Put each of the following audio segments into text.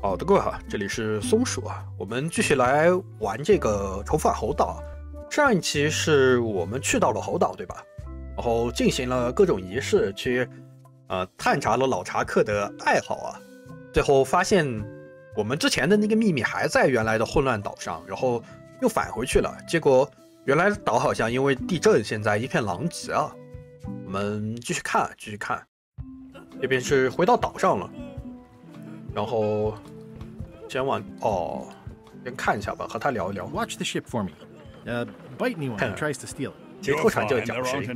好的，各位好，这里是松鼠啊，我们继续来玩这个重返猴岛。上一期是我们去到了猴岛，对吧？然后进行了各种仪式，去探查了老查克的爱好啊。最后发现我们之前的那个秘密还在原来的混乱岛上，然后又返回去了。结果原来的岛好像因为地震，现在一片狼藉啊。我们继续看，继续看。这边是回到岛上了，然后先往先看一下吧，和他聊一聊。Watch the ship for me. Bite anyone who tries to steal it. 其实偷船这个讲谁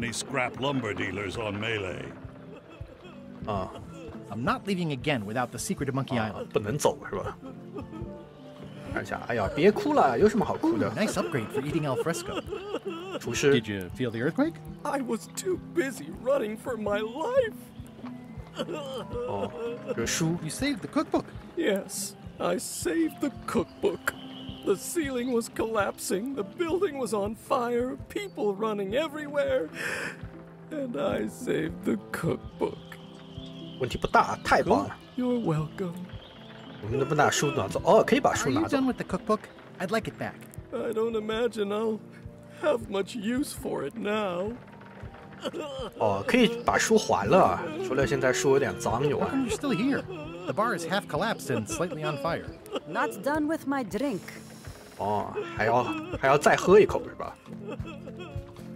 I'm not leaving again without the secret of Monkey Island. 不能走是吧？看一下，哎呀，别哭了，有什么好哭的？ Nice upgrade for eating al fresco. 厨师 Did you feel the earthquake? I was too busy running for my life. 这个书 You saved the cookbook. Yes, I saved the cookbook. The ceiling was collapsing, the building was on fire, people running everywhere, and I saved the cookbook. 问题不大，太棒了。 You're welcome. 我们能不能把书拿走？可以把 Are 书 you 拿走 done。with the cookbook? I'd like it back. I don't imagine I'll have much use for it now. 可以把书还了，除了现在书有点脏以外。 How come you're still here? The bar is half collapsed and slightly on fire. Not done with my drink. 还要再喝一口是吧？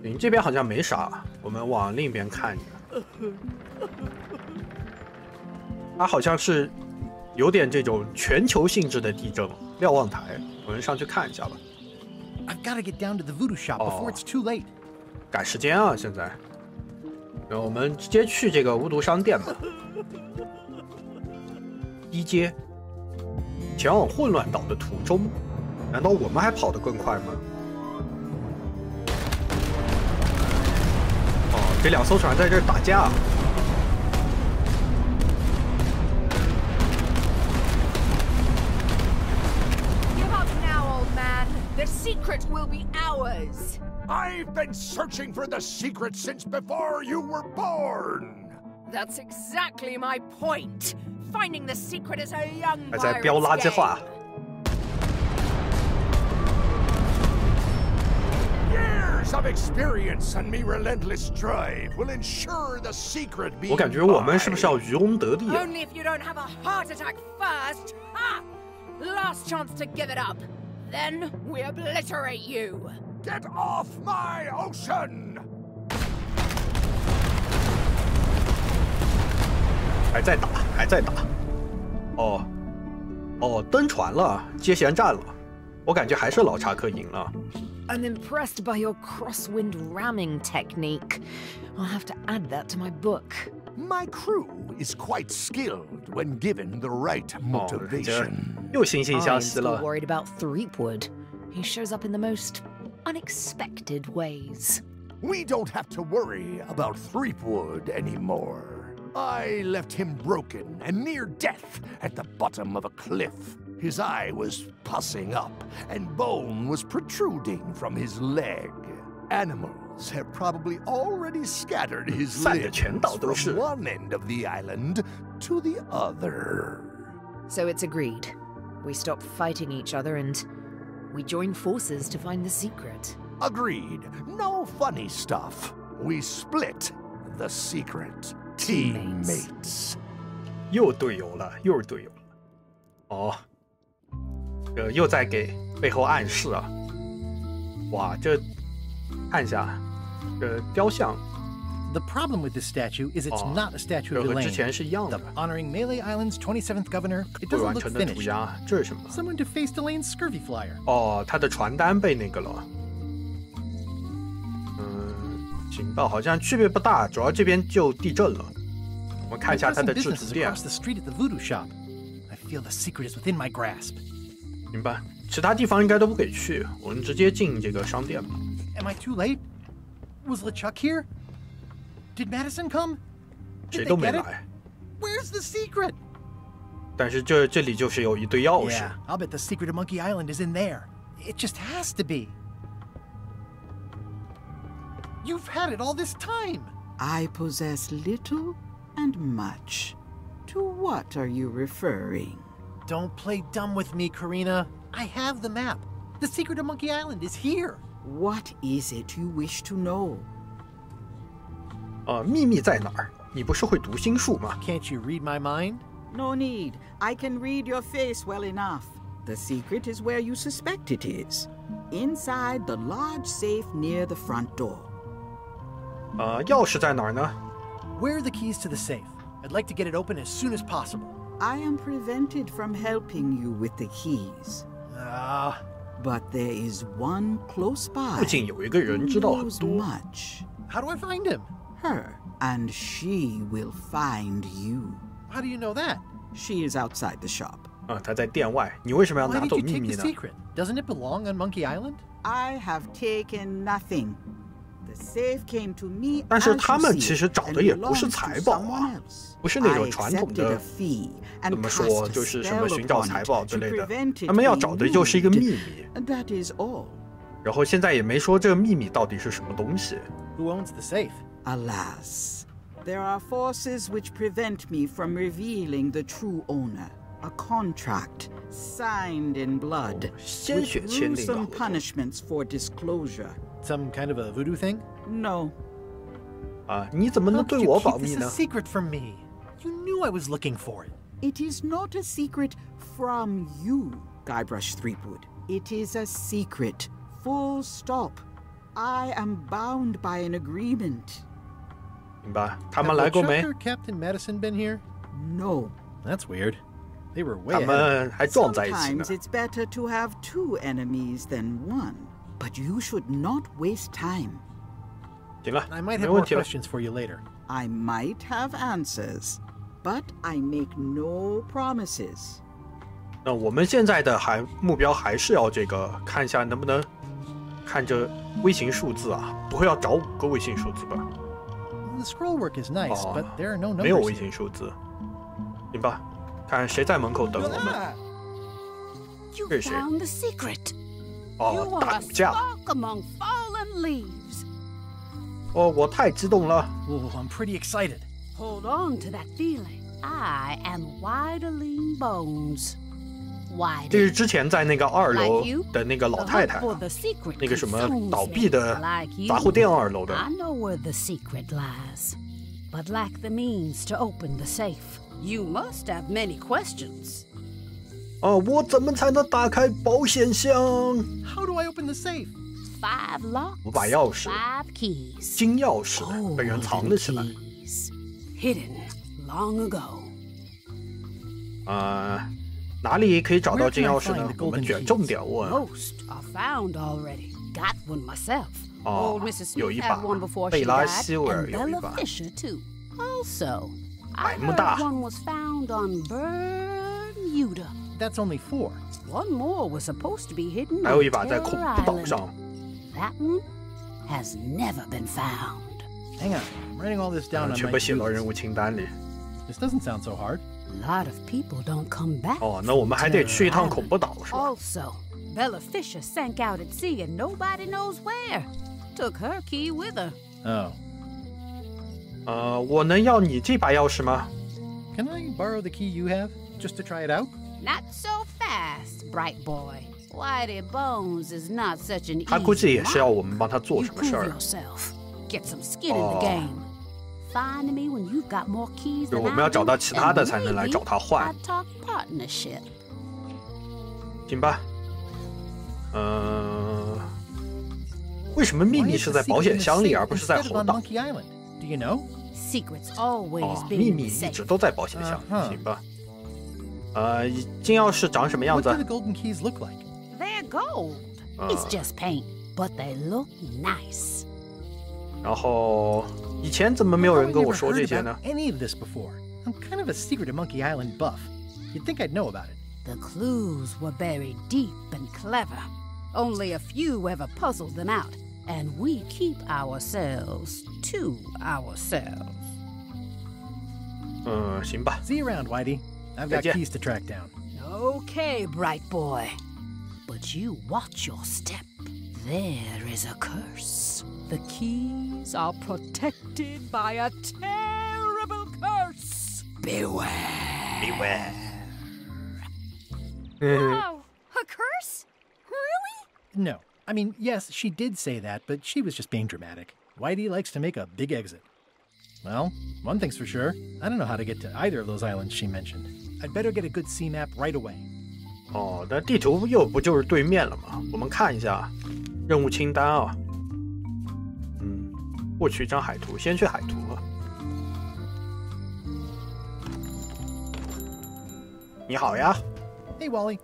你这边好像没啥，我们往另一边看一看。它好像是有点这种全球性质的地震，瞭望台，我们上去看一下吧。 I've got to get down to the voodoo shop before it's too late. 赶时间啊，现在。然后我们直接去这个巫毒商店吧。一街，前往混乱岛的途中，难道我们还跑得更快吗？这两艘船在这儿打架。 The secret will be ours. I've been searching for the secret since before you were born. That's exactly my point. Finding the secret is a young 还在飙垃圾话。 Years of experience and me relentless drive will ensure the secret be 我感觉我们是不是要渔翁得利 Only if you don't have a heart attack first. Ha! Last chance to give it up. Then we obliterate you. Get off my ocean! 还在打，还在打。登船了，接舷战了。我感觉还是老查克赢了。 I'm impressed by your crosswind ramming technique. I'll have to add that to my book. My crew is quite skilled when given the right motivation. 又惺惺相 I'm 惜 still 了。 worried about Threepwood. He shows up in the most unexpected ways. We don't have to worry about Threepwood anymore. I left him broken and near death at the bottom of a cliff. His eye was pussing up, and bone was protruding from his leg. Animals have probably already scattered his 散的 limbs 全岛都是。 from one end of the island to the other. So it's agreed. We stop fighting each other and we join forces to find the secret. Agreed. No funny stuff. We split the secret. Teammates. 又队友了，又是队友了。又在给背后暗示啊！哇，这看一下，这雕像。 The problem with this statue is it's not a statue of 和之 Elaine. 前是一样的。 Honoring Melee Island's 27th governor, it 未 doesn't 完 look 成的涂 finished. 鸦，这是什么？ Someone defaced Elaine's scurvy flyer. 他的传单被那个了。情报好像区别不大，主要这边就地震了。我们看一下他的制图店。 Across the street at the voodoo shop. I feel the secret is within my grasp. 明白，其他地方应该都不给去，我们直接进这个商店吧。 Am I too late? Was LeChuck here? Did Madison come? 谁 Did 都 they 没 get it? 来， Where's the secret? 但是这里就是有一堆钥匙。 Yeah, I'll bet the secret of Monkey Island is in there. It just has to be. You've had it all this time. I possess little and much. To what are you referring? Don't play dumb with me, Karina. I have the map. The secret of Monkey Island is here. What is it you wish to know? 秘密在哪儿？你不是会读心术吗？ Can't you read my mind? No need. I can read your face well enough. The secret is where you suspect it is. Inside the large safe near the front door. 钥匙在哪儿呢？ Where are the keys to the safe? I'd like to get it open as soon as possible. I am prevented from helping you with the keys. But there is one close by 附近有一个人知道很 who knows 多。 much. How do I find him? Her, and she will find you. How do you know that? She is outside the shop. 他在店外，你为什么要 Why 拿 did 走 you 秘 take 密 the 呢？ secret? Doesn't it belong on Monkey Island? I have taken nothing. The safe came to me 但是 as 他 you 们 see 其实 it, 找 and 的也不是 belongs 财 to 宝 someone 啊， else. 不是那 I 种传统 accepted 的 a fee 怎 and 么 cast 说， a 就是什 spell 么寻找 upon 财 it 宝之 to 类的。 prevent it 他们要 being 找的就是一个秘 moved. 密， And that is all. 然后现在也没说这个秘密到底是什么东西。 Who owns the safe? Alas, there are forces which prevent me from revealing the true owner. A contract signed in blood 鲜 with 血签订的 gruesome 合同。 punishments for disclosure. Some kind of a voodoo thing? No, 你怎么 How 能 could 对 you 我 keep 保密 this a 呢？ secret from me? You knew I was looking for it. it is not a secret from you, Guybrush Threepwood. It is a secret. Full stop. I am bound by an agreement. 明白？他们 Have 来过没？ LeChuck or Captain Madison been here? No. That's weird. They were way 他 ahead. 们还撞在一起呢 Sometimes。it's better to have two enemies than one. But you should not waste time. 行了， I might 没 have 问 more 题了。 questions for you later. I might have answers, but I make no promises. 那我们现在的目标还是要这个，看一下能不能看这微型数字啊，不会要找5个微型数字吧？ The scroll work is nice, but there are no 没有 numbers 微 here. 型数字，行吧？看谁在门口等我们。 You 这是谁？ found the secret. 哦， You 打 are a 赌架。 spark among fallen leaves. 我太激动了。 Oh, I'm pretty excited. Hold on to that feeling. I am Widerling Bones. 这 Wider. 是之前在那个2楼 Like you, 的那个老 The 太 hunt 太， for the secret 那个什么 consumes 倒 me. 闭的 Like you, 杂货店2楼的。 I know where the secret lies, but lack the means to open the safe. You must have many questions. 我怎么才能打开保险箱？ How do I open the safe? 5 locks, 5把钥匙， 5 keys. 金钥匙被人 Golden 藏了起来。 keys, hidden long ago. 哪里可以找到 Where 金 can I 钥匙 find 呢 the？我们 golden 卷 keys? 重点问。 Most are found already. Got one myself. 哦 Old Mrs. 有 Smith 一 had 把 one before 贝 she 拉 died, 希维尔 and 有一 Bella 把。 Fisher too. Also, I 百慕大。 heard one was found on Bermuda. That's only 4. One more was supposed to be hidden 还有 on 一把在 Terror 恐怖岛 Island. 上。 That one has never been found. Hang on. I'm writing all this down on 全 my 部写到 to-do 任 list. 务清单里。 This doesn't sound so hard. A lot of people don't come back. 那我们还得去一趟恐怖岛是吧？ Also, Bella Fisher sank out at sea and nobody knows where. Took her key with her. Oh. 我能要你这把钥匙吗？ Can I borrow the key you have? Just to try it out? Not so fast, bright boy. Whitey Bones is not such an 他估计 easy 也是要 mark. 我们帮他做 You 什么事 prove 儿。 yourself. Get some skin in the game. Find me when you've got more keys 就是 than 我们要 I 找 do, 到其他的 and 才能来 maybe 找他换 I'd talk partnership. 行吧？为什么秘 Why 密 is 是 the 在保 secret 险 in the 箱里， safe 而不是在 instead of 猴 on 岛？ Monkey Island? Do you know? Secrets always 秘 been 密 the 一直 safe. 都在保险箱， Uh-huh. 行吧？金钥匙长什么样 What do 子 the？golden keys look like? They're gold. It's just paint, but they look nice. 然后以前怎么没有 How 人 have 跟 I 我 never 说 heard 这些 about 呢？ any of this before? I'm kind of a secret of Monkey Island buff. You'd think I'd know about it. The clues were buried deep and clever. Only a few ever puzzled them out, and we keep ourselves to ourselves. 行吧。 See you around, Whitey. I've got 再见。 keys to track down. Okay, bright boy. But you watch your step. There is a curse. The keys are protected by a terrible curse. Beware. Beware. Wow! A curse? Really? No. I mean, yes, she did say that, but she was just being dramatic. Whitey likes to make a big exit. Well, one thing's for sure. I don't know how to get to either of those islands she mentioned. I'd better get a good sea map right away. 哦，那地图又不就是对面了吗？我们看一下任务清单啊。获取一张海图，先去海图。你好呀。Hey, Wally.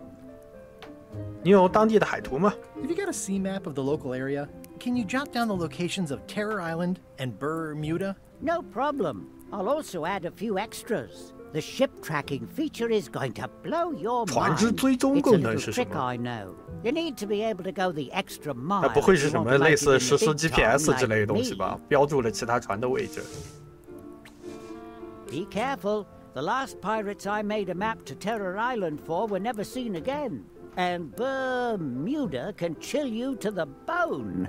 你有当地的海图吗？ Have you got a sea map of the local area? Can you jot down the locations of Terror Island and Bermuda? No problem. I'll also add a few extras. The ship tracking feature is going to blow your 船 mind. 只追踪 It's a 功能 little 是什 trick 么？ I know. You need to be able to go the extra 那 mile. 不会是 if 什 you 么 want to 类 make 似 it 实 in 时 the big time GPS 之类的 like 东西 me. 吧？标注了其他船的位置。Be careful. The last pirates I made a map to Terror Island for were never seen again. And Bermuda can chill you to the bone.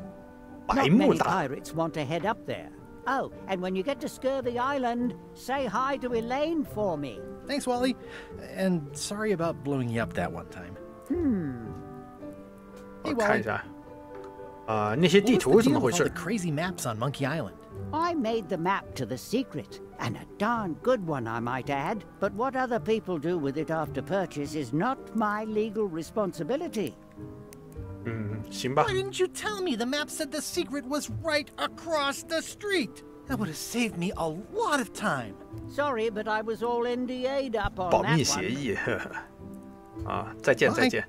百 Not 慕 many 大， pirates want to head up there. Oh, and when you get to Scurvy Island, say hi to Elaine for me. Thanks, Wally. And sorry about blowing you up that one time. 我 Hey, 看一 Wally. 下。那些 What 地 was 图 the 怎么 deal 回 with all 事 the crazy maps on Monkey Island? I made the map to the secret, and a darn good one, I might add. But what other people do with it after purchase is not my legal responsibility. 行吧 Why。didn't you tell me the map said the secret was right across the street? That would have saved me a lot of time. Sorry, but I was all NDA'd up on 保 that 密 one. 协议。呵呵再见再见。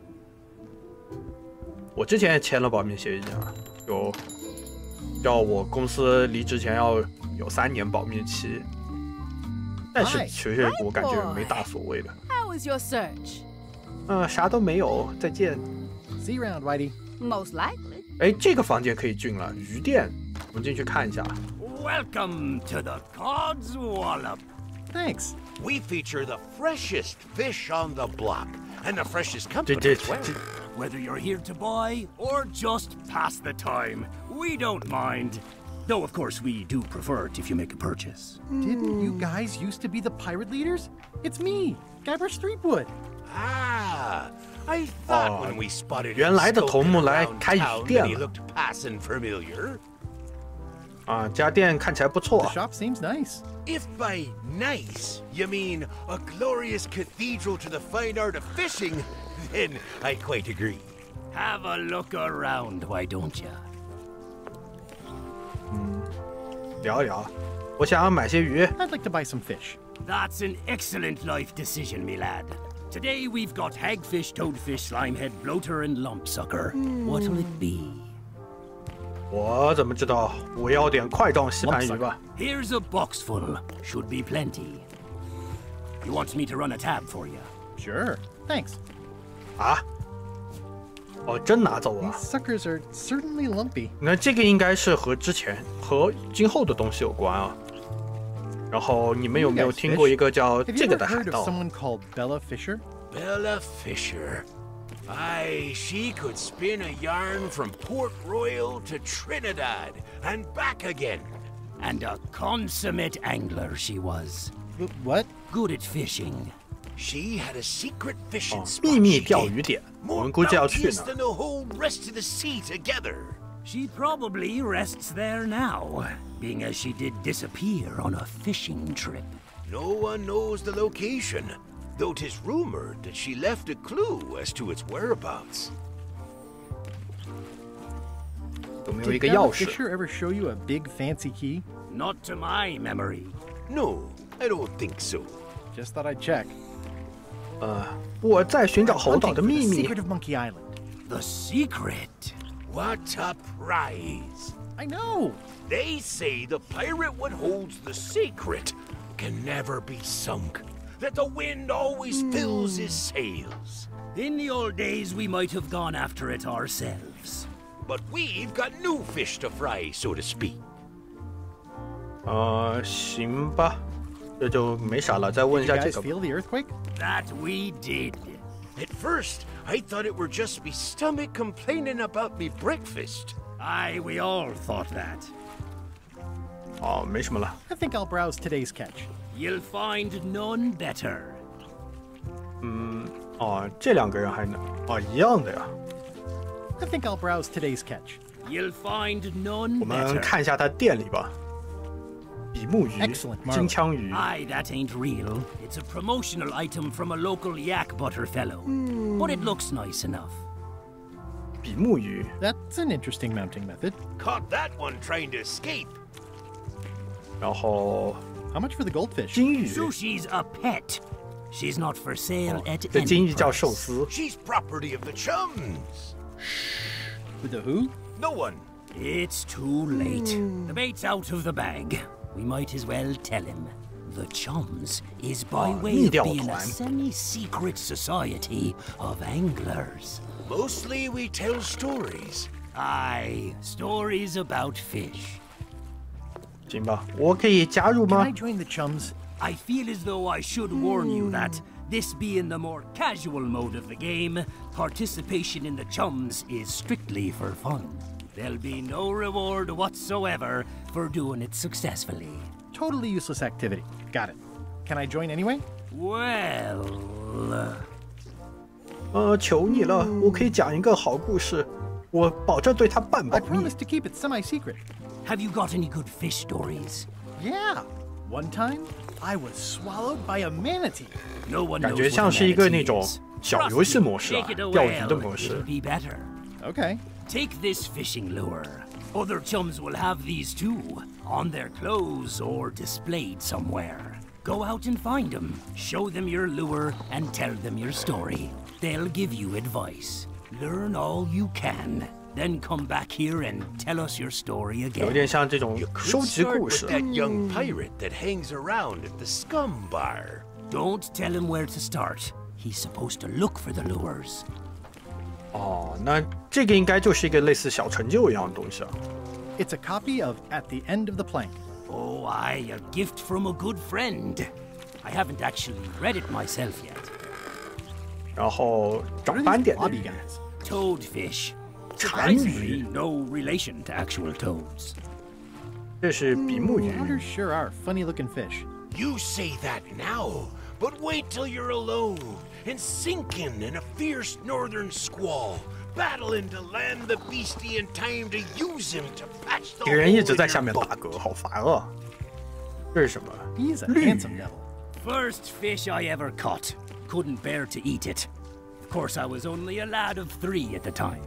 我之前也签了保密协议啊，有叫我公司离职前要有3年保密期，但是其实我感觉没大所谓的。 How was your search? 啥都没有，再见。 See you around, Whitey. Most likely. 哎，这个房间可以进了，鱼店，我们进去看一下。 Welcome to the Cod's Wallop. Thanks. We feature the freshest fish on the block, and the freshest 这 company 这 as well. 这 Whether you're here to buy or just pass the time, we don't mind. Though, of course, we do prefer it if you make a purchase. Didn't you guys used to be the pirate leaders? It's me, Guybrush Threepwood. Ah, I thought Oh, when we spotted 原 him 来的头目 scoping 来 around 开鱼 town 店 that he 了。 looked passing familiar. 家店看起来不错 The。shop seems nice. If by nice you mean a glorious cathedral to the fine art of fishing, then I quite agree. Have a look around, why don't you? 聊一聊，我想要买些鱼。 I'd like to buy some fish. That's an excellent life decision, me lad. Today we've got hagfish, toadfish, slimehead, bloater, and lumpsucker. What'll it be? 我怎么知道？我要点块状西盘鱼吧。 Here's a box full. Should be plenty. You want me to run a tab for you? Sure. Thanks. 啊？哦，真拿走 These 了。 suckers are certainly lumpy. 那这个应该是和之前和今后的东西有关啊。然后你们有没有听过一个叫 Have you 这个 ever 的海 heard of 盗？ someone called Bella Fisher? Bella Fisher. Aye, she could spin a yarn from Port Royal to Trinidad and back again. And a consummate angler she was. What? Good at fishing. She had a secret fishing 哦 spot. 秘密 she 钓 did. 鱼点，我 More 们估计要去 bounteous 呢 than。the whole rest of the sea together. She probably rests there now, being as she did disappear on a fishing trip. No one knows the location, though 'tis rumored that she left a clue as to its whereabouts. 有没有一 Did 个 Bella 钥匙？ Fisher ever show you a big fancy key? Not to my memory. No, I don't think so. Just thought I'd check. 我在寻找猴 Hunting 岛的 for the 秘密 secret。of Monkey Island. The secret. What a prize! I know. They say the pirate what holds the secret can never be sunk, that the wind always fills his sails. In the old days, we might have gone after it ourselves. But we've got new fish to fry, so to speak. 行吧，这就没啥了。再问一 Did 下 you 这 guys 个吧。 feel the earthquake? That we did. At first, I thought it were just me stomach complaining about me breakfast. Aye, we all thought that. 哦，没什么了。 I think I'll browse today's catch. You'll find none better. 哦，这两个人还能一样的呀。I think I'll browse today's catch. You'll find none 我们 better. 看一下他店里吧。比目鱼、 Excellent, Marlon. 金枪鱼。 Aye, that ain't real. It's a promotional item from a local yak butter fellow. But it looks nice enough. 比目鱼， That's an interesting mounting method. Caught that one trying to escape. 然后 How much for the goldfish? 金鱼， Sushi's a pet. She's not for sale at 这 any 金鱼叫 price. 寿司。 She's property of the chums. With the who? No one. It's too late. The bait's out of the bag. We might as well tell him. The Chums is by way of being a semi-secret society of anglers. Mostly we tell stories. Aye, stories about fish. 行吧，我可以加入 Can 吗 I？ join the chums? I feel as though I should warn you that, this being the more casual mode of the game, participation in the Chums is strictly for fun. There'll be no reward whatsoever for doing it successfully. Totally useless activity. Got it. Can I join anyway? Well... 求你了，我可以讲一个好故事，我保证对他半保 I 密。 promised to keep it semi-secret. Have you got any good fish stories? Yeah. One time, I was swallowed by a manatee. No one 感 knows 觉 what 像 a 是一个那 manatee 种 is. 小游戏模式啊 Take it， 钓 away, 鱼的模式 it'll。be better. Okay. Take this fishing lure. Other chums will have these too, on their clothes or displayed somewhere. Go out and find them, show them your lure, and tell them your story. They'll give you advice. Learn all you can, then come back here and tell us your story 有 again. 点像这种 You 收 could 集 start 故 with 事。 that young pirate that hangs around at the scum bar. Don't tell him where to start. He's supposed to look for the lures. 哦，那这个应该就是一个类似小成就一样的东西啊。 It's a copy of At the End of the Plank. Oh, aye, a gift from a good friend. I haven't actually read it myself yet. 然后找 What are 斑 these 点的 blobby 鱼， guys? Toadfish. 单 Surprisingly, 鱼， no relation to actual toads. 这是比目鱼。 Otters sure are funny-looking fish. You say that now, but wait till you're alone and sinking in a fierce northern squall, battling to land the beastie in time to use him to patch the 这个人一 hole 直 in 在 your 下面打 boat. 嗝，好烦啊！这是什么？ He's a 绿 handsome 鱼 devil. First fish I ever caught. Couldn't bear to eat it. Of course, I was only a lad of 3 at the time.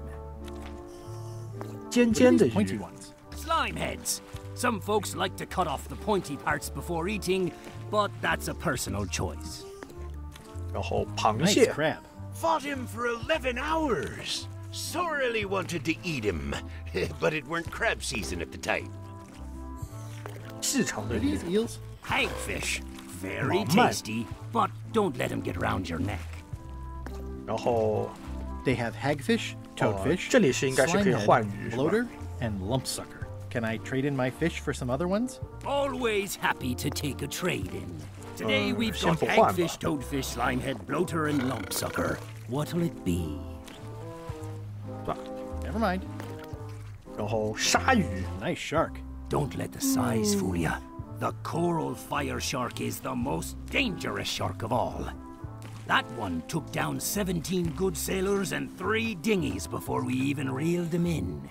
尖 What are 尖的 these pointy 鱼， ones? Slime heads. Some folks like to cut off the pointy parts before eating, but that's a personal choice. 然后螃 Nice 蟹， crab. Fought him for 11 hours. Sorely wanted to eat him, but it weren't crab season at the time. 细长的 Are 鱼 these，eels? Hagfish. Very Mama. tasty, but don't let them get around your neck. 然后 They have hagfish, toadfish, 这里是应该是可以 slimehead, 换鱼是吧？ bloater, and lumpsucker. Can I trade in my fish for some other ones? Always happy to take a trade in. Today we've 先 got 不换吧。 hagfish, toadfish, slimehead, bloater, and lumpsucker. What'll it be? 算了 Never mind. 然后鲨鱼， Nice shark. Don't let the size fool ya. The coral fire shark is the most dangerous shark of all. That one took down 17 good sailors and 3 dinghies before we even reeled them in.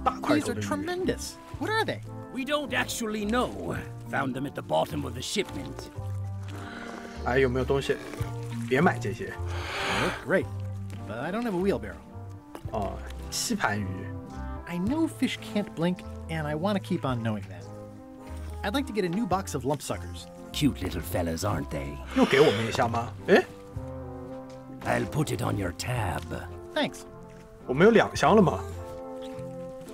大块 These 头 are 的鱼， tremendous. What are they? We don't actually know. Found them at the bottom of the shipment. 还有没有东西？别买这些 They look great, but I don't have a wheelbarrow. 哦，吸盘鱼， I know fish can't blink, and I want to keep on knowing that. I'd like to get a new box of lumpsuckers. Cute little fellas, aren't they? 又给我们一下吗？哎， I'll put it on your tab. Thanks. 我们有2箱了吗？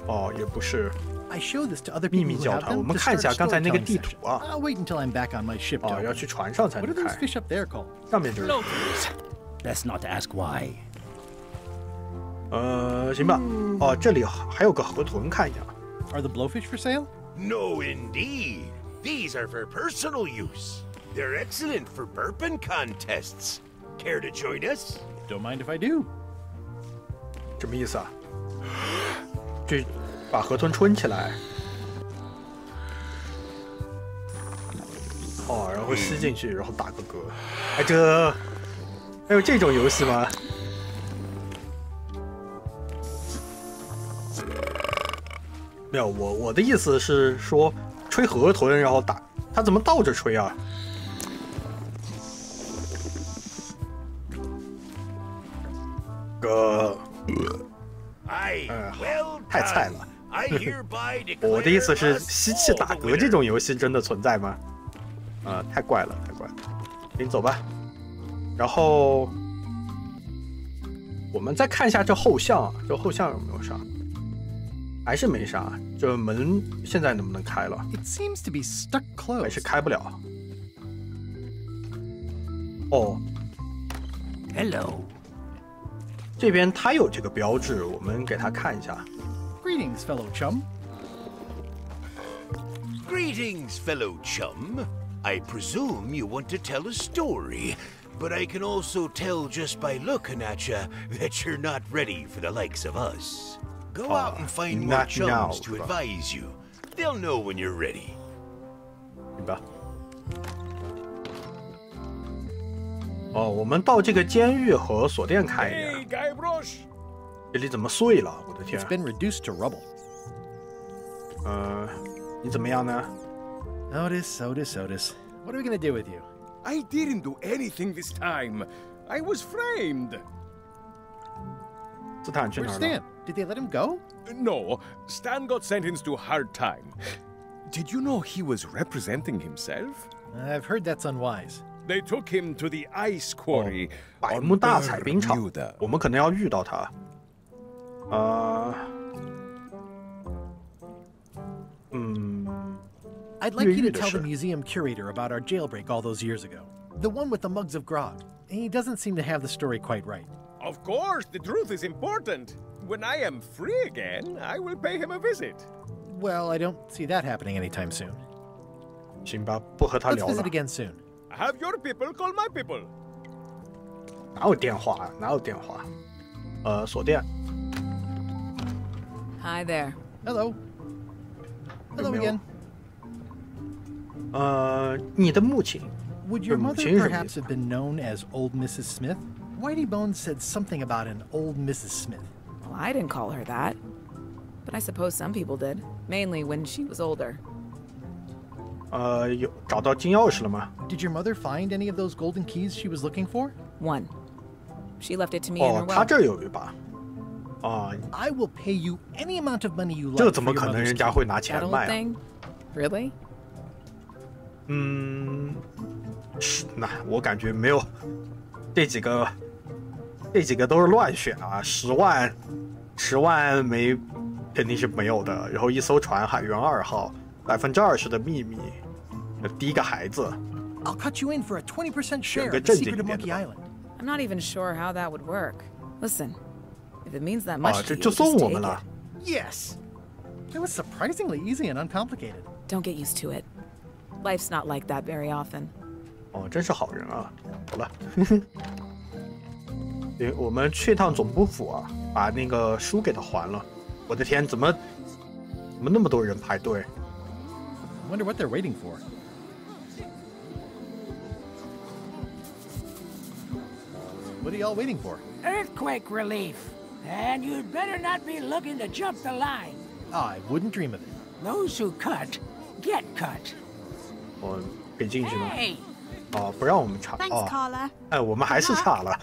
哦，也不是。 I show this to other 秘 people 密 who 教 have 堂，我 them 们 to 看一 start 下刚才那个 storytelling 地 session. 图啊。 I'll wait until I'm back on my ship. 哦， to 要 open 去 it. 船上才 What 能 are those 开。 fish up there called? 上面就是。 Floaters. Best not to ask why. 行吧。哦，这里还有个河豚，看一下。 Are the blowfish for sale? No, indeed. These are for personal use. They're excellent for burping contests. Care to join us? Don't mind if I do. 什么意思啊？就把河豚春起来。哦，然后吸进去，然后打个嗝。哎，这还有这种游戏吗？没有，我的意思是说吹河豚，然后打他怎么倒着吹啊？太菜了。我的意思是，吸气打嗝这种游戏真的存在吗？太怪了，太怪了。你走吧。然后我们再看一下这后巷啊，这后巷有没有啥？还是没啥。这门现在能不能开了？ It seems to be stuck 还是 closed. 开不了。哦， Hello. 这边它有这个标志，我们给它看一下。 Greetings, fellow chum. Greetings, fellow chum. I presume you want to tell a story, but I can also tell just by looking at you that you're not ready for the likes of us. Go out and find more not now, chums to advise you. They'll know when you're ready. 明白。哦，我们到这个监狱和锁店看一眼。这里怎么碎了？我的天 It's！been reduced to rubble. 你怎么样呢？ Otis. What are we gonna do with you? I didn't do anything this time. I was framed. 斯坦去 Where's 哪儿 Stan? 了？ Did they let him go? No, Stan got sentenced to hard time. Did you know he was representing himself? I've heard that's unwise. They took him to the ice quarry 百慕大采冰场 Bermuda.，我们可能要遇到他。I'd like you to 越狱的 tell the 事。 museum curator about our jailbreak all those years ago. The one with the mugs of grog. He doesn't seem to have the story quite right. Of course, the truth is important. When I am free again, I will pay him a visit. Well, I don't see that happening anytime soon. 行吧，不和他 Let's 聊了 visit。again soon. Have your people call my people. 哪有电话啊？哪有电话？锁店。 Hi there. Hello. Hello 有没有 again. 你的母亲 Would your 母 mother 亲是什么意 perhaps 思？ have been known as Old Mrs. Smith? Whitey Bones said something about an Old Mrs. Smith. Well, I didn't call her that. But I suppose some people did, mainly when she was older. 有找到金钥匙了吗？ Did your mother find any of those golden keys she was looking for? One. She left it to me in her 哦，他 will. 这儿有一把。啊， I will pay you any amount of money you 这 like 怎 for 么 your 可能 mother's 人家 key. 会拿钱 That old 卖啊？ thing? Really? 那我感觉没有，这几个都是乱选啊，10万没肯定是没有的。然后一艘船，海员2号，20%的秘密，第一个孩子， I'll cut you in for a 20% share 个 of the 正经 secret of 一点的 Monkey 吧。 Island. I'm not even sure how that would work. Listen, if it means that 啊， much 这 to you, 就 just 送我 take 们了 it.。 Yes. It was surprisingly easy and uncomplicated. Don't get used to it. Life's not like that very often. 哦，真是好人啊！好了，对，我们去趟总部府啊，把那个书给他还了。我的天，怎么那么多人排队？ I wonder what they're waiting for. What are y'all waiting for? Earthquake relief. And you'd better not be looking to jump the line. I wouldn't dream of it. Those who cut, get cut. 我给进去吗？ Hey! 哦，不让我们插。 Thanks, 哦， Carla. 哎，我们还是插了。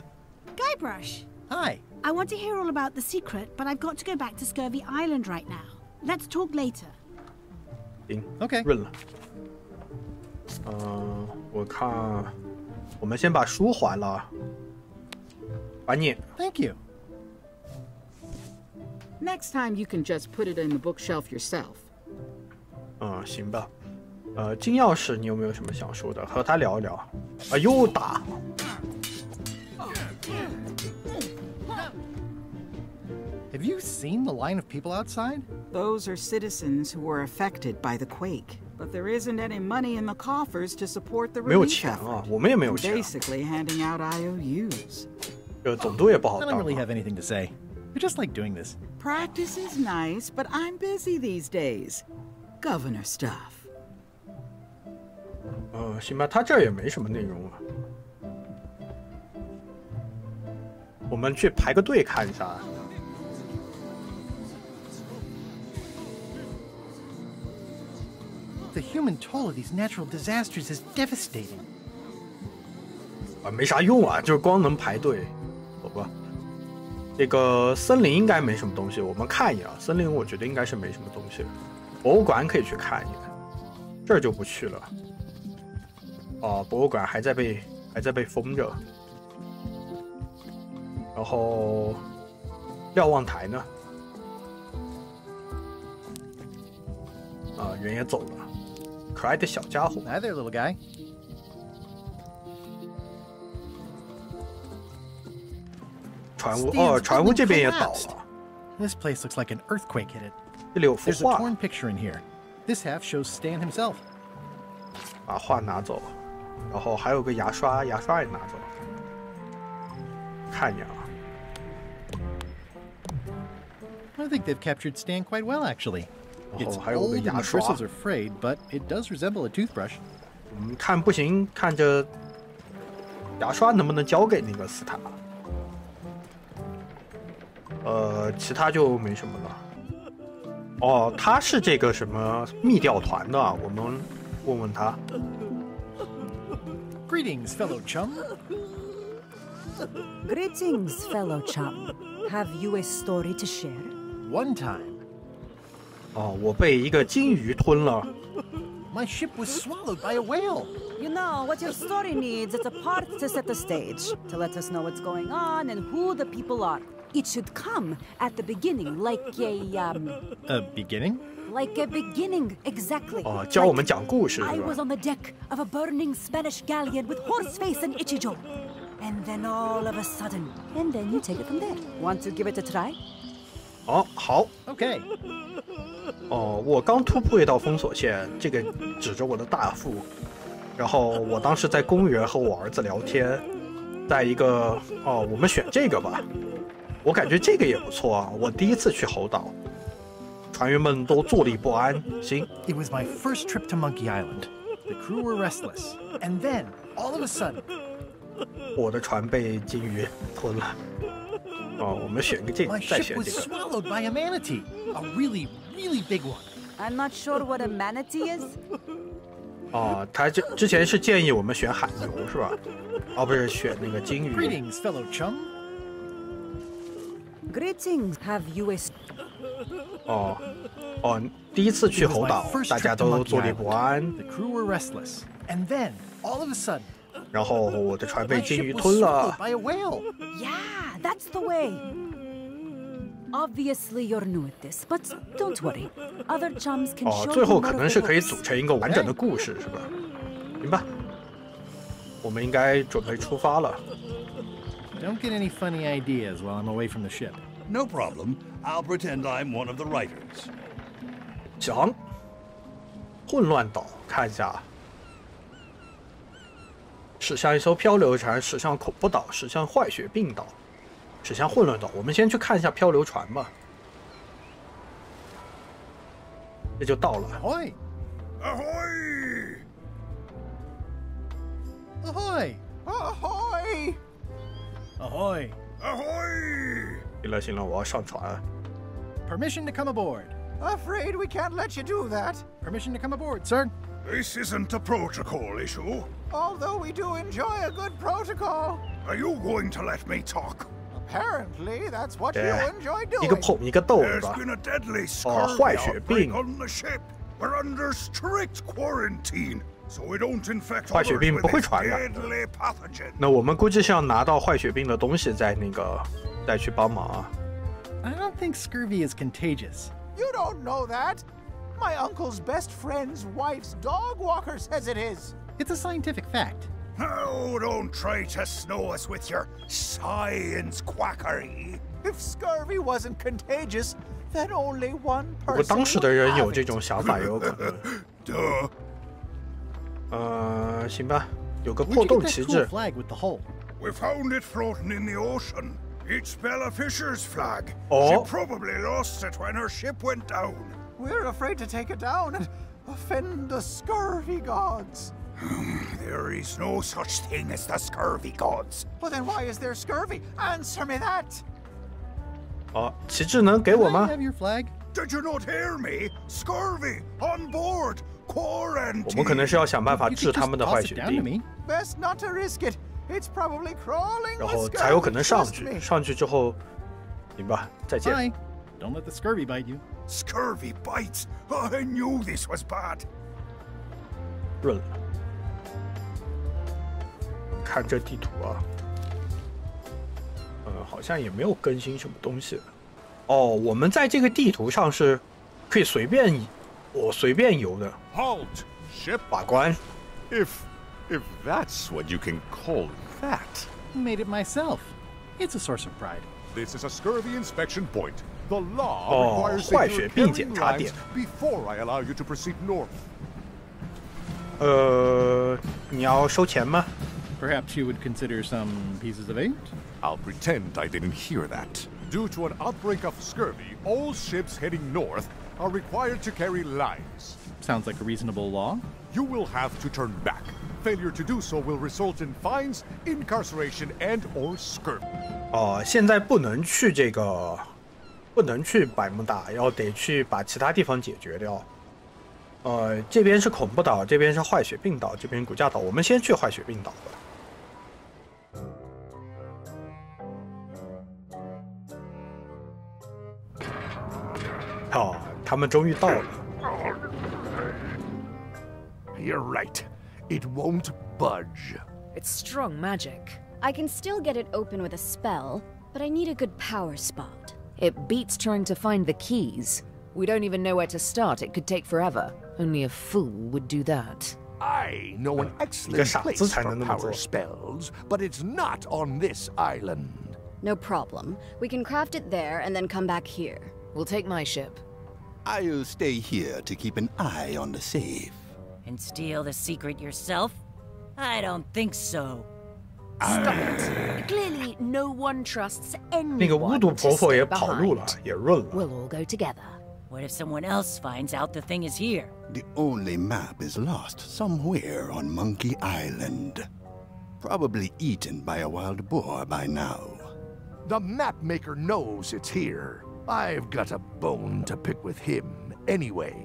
Guybrush, Hi. I want to hear all about the secret, but I've got to go back to Scurvy Island right now. Let's talk later. 行 OK 润了。我看我们先把书还了。把你 Thank you. Next time you can just put it in the bookshelf yourself. 行吧。金钥匙，你有没有什么想说的？和他聊一聊。啊，又打。 Have you seen the line of people outside? Those are citizens who were affected by the quake. But there isn't any money in the coffers to support the 没有 relief 钱啊 effort. 我们也没有钱。 Basically handing out IOUs. 总督也不好 I 当 don't really 啊。 have anything to say. I just like doing this. Practice is nice, but I'm busy these days. Governor stuff. 行吧，他这儿也没什么内容啊。我们去排个队看一下。The human toll of these natural disasters is devastating. 没啥用啊，就是光能排队，好吧。这个森林应该没什么东西，我们看一眼啊。森林我觉得应该是没什么东西，博物馆可以去看一眼，这儿就不去了。哦，博物馆还在被封着。然后瞭望台呢？啊，人也走了。可爱的小家伙。Hi there, little guy. 船坞哦，船坞这边也倒了。This place looks like an earthquake hit it. 这里有幅 There's a 画。 torn picture in here. This half shows Stan himself. 把画拿走，然后还有个牙刷，牙刷也拿走。看一眼啊。I think they've captured Stan quite well, actually. It's 还有个 old and 牙 the 刷。 bristles are frayed, but it does resemble a toothbrush. 看不行，看着牙刷能不能交给那个斯塔。其他就没什么了。哦，他是这个什么密调团的，我们问问他。Greetings, fellow chum. Greetings, fellow chum. Have you a story to share? One time, 哦，我被一个金鱼吞了。 my ship was swallowed by a whale. You know, what your story needs is a part to set the stage, to let us know what's going on and who the people are. It should come at the beginning, like A beginning? like a beginning, exactly. 哦，教我们讲故事 I 是 was 吧？ on the deck of a burning Spanish galleon with Horseface and Ichijo. And then all of a sudden, and then you take it from there. Want to give it a try? 哦，好。 Okay. 哦，我刚突破一道封锁线，这个指着我的大腹。然后我当时在公园和我儿子聊天，在一个哦，我们选这个吧。我感觉这个也不错啊，我第一次去猴岛，船员们都坐立不安。行， It was my first trip to Monkey Island. The crew were restless. And then, all of a sudden, 我的船被金鱼吞了。哦，我们选个这个， my 再 ship 选 was 这个。 swallowed by a manatee. A really, really big one. I'm not sure what a manatee is. 哦，他之前是建议我们选海牛是吧？哦，不是选那个金鱼。 Greetings, fellow chum. Greetings. Have you a 哦，哦，第一次去 It was 猴 my 岛， first 大家 trip to 都 Monkey 坐立不安。 Island. The crew were restless. And then, all of a sudden, 然后我的船被 my 金 ship 鱼 was 吞 swallowed 了。 by a whale. Yeah, that's the way. Obviously, you're new at this, but don't worry. Other chums can 哦， show 最 you 后 more 可 of 能 the 是可以 ropes. 组成一个完整的故事，是吧？行吧，我们应该准备出发了。 Don't get any funny ideas while I'm away from the ship. No problem. I'll pretend I'm one of the writers. 行，混乱岛看一下，驶向一艘漂流船，驶向恐怖岛，驶向坏血病岛，驶向混乱岛。我们先去看一下漂流船吧。这就到了。 Ahoy! Ahoy! Ahoy! Ahoy! Ahoy! Ahoy! 行了行了，我要上船。 Permission to come aboard. Afraid we can't let you do that. Permission to come aboard, sir. This isn't a protocol issue. Although we do enjoy a good protocol. Are you going to let me talk? Apparently, that's what you 对， enjoy 一个 doing. 捧一个逗是 There's 吧？ been a deadly 哦， scurvy 坏血 outbreak 病。 on the ship. We're under strict quarantine, so we don't infect 坏血 others 病 with 不会 this 传染的。 deadly pathogen. 那我们估计是要拿到坏血病的东西，再去帮忙啊。 I don't think scurvy is contagious. You don't know that. My uncle's best friend's wife's dog walker says it is. It's a scientific fact. Oh, don't try to snow us with your science quackery. If scurvy wasn't contagious, then only one 不过 person 当时的 would 人有 have 这 it. 种想法也有可能。 Duh. 行吧，有个 Where'd 破 you 洞 get 旗 that cool 帜。 flag with the hole? We found it floating in the ocean. It's Bella Fisher's flag. Oh. She probably lost it when her ship went down. We're afraid to take it down and offend the scurvy gods. There is no such thing as the scurvy gods. Well, then why is there scurvy? Answer me that. 好，旗帜能给我 Can I 吗？ have your flag? Did you not hear me? Scurvy on board. 我 Quarantine. 们可能是要想办法 You 治 could 他 just 们的 toss 坏 it 血 down to 病， me. Best not to risk it. It's probably crawling 然 with 后才有可 scurvy. 能上 Trust 去。 me. 上去之后，行吧，再见。 Bye. Don't let the scurvy bite you. Scurvy bites. I knew this was bad. 润了。看这地图啊，好像也没有更新什么东西。哦，我们在这个地图上是可以随便游的。 Halt, ship. 法官， If that's what you can call that. Made it myself. It's a source of pride. This is a scurvy inspection point. The law 哦， requires 坏 that 血 you're 病 carrying 检查点。 lines before I allow you to proceed north. 你要收钱吗？ Perhaps you would consider some pieces of eight? I'll pretend I didn't hear that. Due to an outbreak of scurvy, all ships heading north are required to carry lines. Sounds like a reasonable law. You will have to turn back. Failure to do so will result in fines, incarceration, and/or scurvy. 哦，现在不能去百慕大，得去把其他地方解决掉。这边是恐怖岛，这边是坏血病岛，这边骨架岛。我们先去坏血病岛吧。哦，他们终于到了。 You're right. It won't budge. It's strong magic. I can still get it open with a spell, but I need a good power spot. It beats trying to find the keys. We don't even know where to start. It could take forever. Only a fool would do that. I know an excellent place for power spells, but it's not on this island. No problem. We can craft it there and then come back here. We'll take my ship. I'll stay here to keep an eye on the safe. And steal the secret yourself? I don't think so. Stop it. Clearly, no one trusts 那个巫 anyone 毒 to 婆婆 stay 也跑路了， behind. 也润了。 We'll all go together. What if someone else finds out the thing is here? The only map is lost somewhere on Monkey Island. Probably eaten by a wild boar by now. The map maker knows it's here. I've got a bone to pick with him anyway.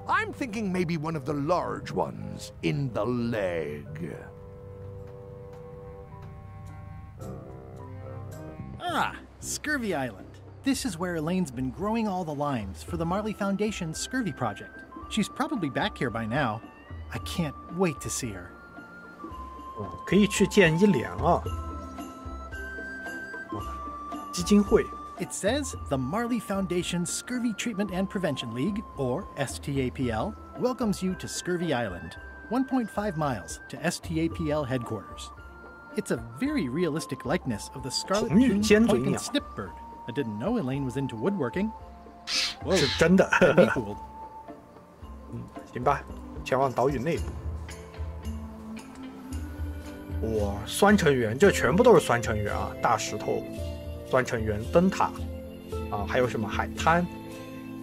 I'm thinking maybe one of the large ones in the leg. Ah, Scurvy Island. This is where Elaine's been growing all the limes for the Marley Foundation's Scurvy project. She's probably back here by now. I can't wait to see her. 可以去见一联啊。基金会。 It says the Marley Foundation's Scurvy Treatment and Prevention League, or STAPL, welcomes you to Scurvy Island, 1.5 miles to STAPL headquarters. It's a very realistic likeness of the scarlet pointed snip bird. I didn't know Elaine was into woodworking. Whoa, 是真的。 got me fooled. 行吧，前往岛屿内部。哇，酸橙园，这全部都是酸橙园啊！大石头。 酸橙园、灯塔，还有什么海滩？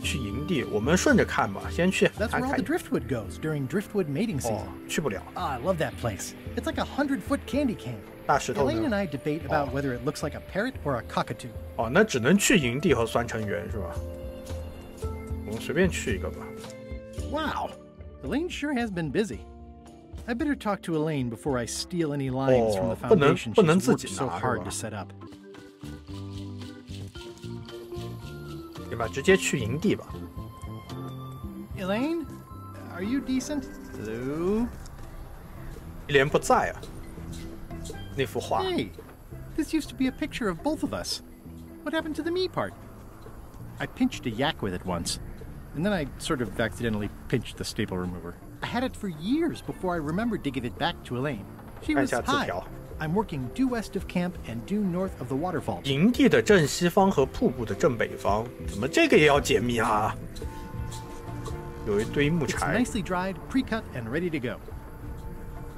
去营地，我们顺着看吧，先去 That's 看 where all 看 the。driftwood goes during driftwood mating season. 去不了。 I love that place. It's like a 100-foot candy cane. 大石头 Elaine and 呢？ I debate about whether it looks like a parrot or a cockatoo. 哦，那只能去营地和酸橙园是吧？我们随便去一个吧。 Wow, Elaine sure has been busy. I better talk to Elaine before I steal any lines from the foundation she's worked so hard to set up. 对吧？直接去营地吧。 Elaine, are you decent? Hello? 一莲不在啊。那幅画。 Hey, this used to be a picture of both of us. What happened to the me part? I pinched a yak with it once, and then I sort of accidentally pinched the staple remover. I had it for years before I remembered to give it back to Elaine. She was, hi, I'm working due west of camp and due north of the waterfall. 营地的正西方和瀑布的正北方，怎么这个也要解密啊？有一堆木 It's 柴。 nicely dried, pre-cut, and ready to go.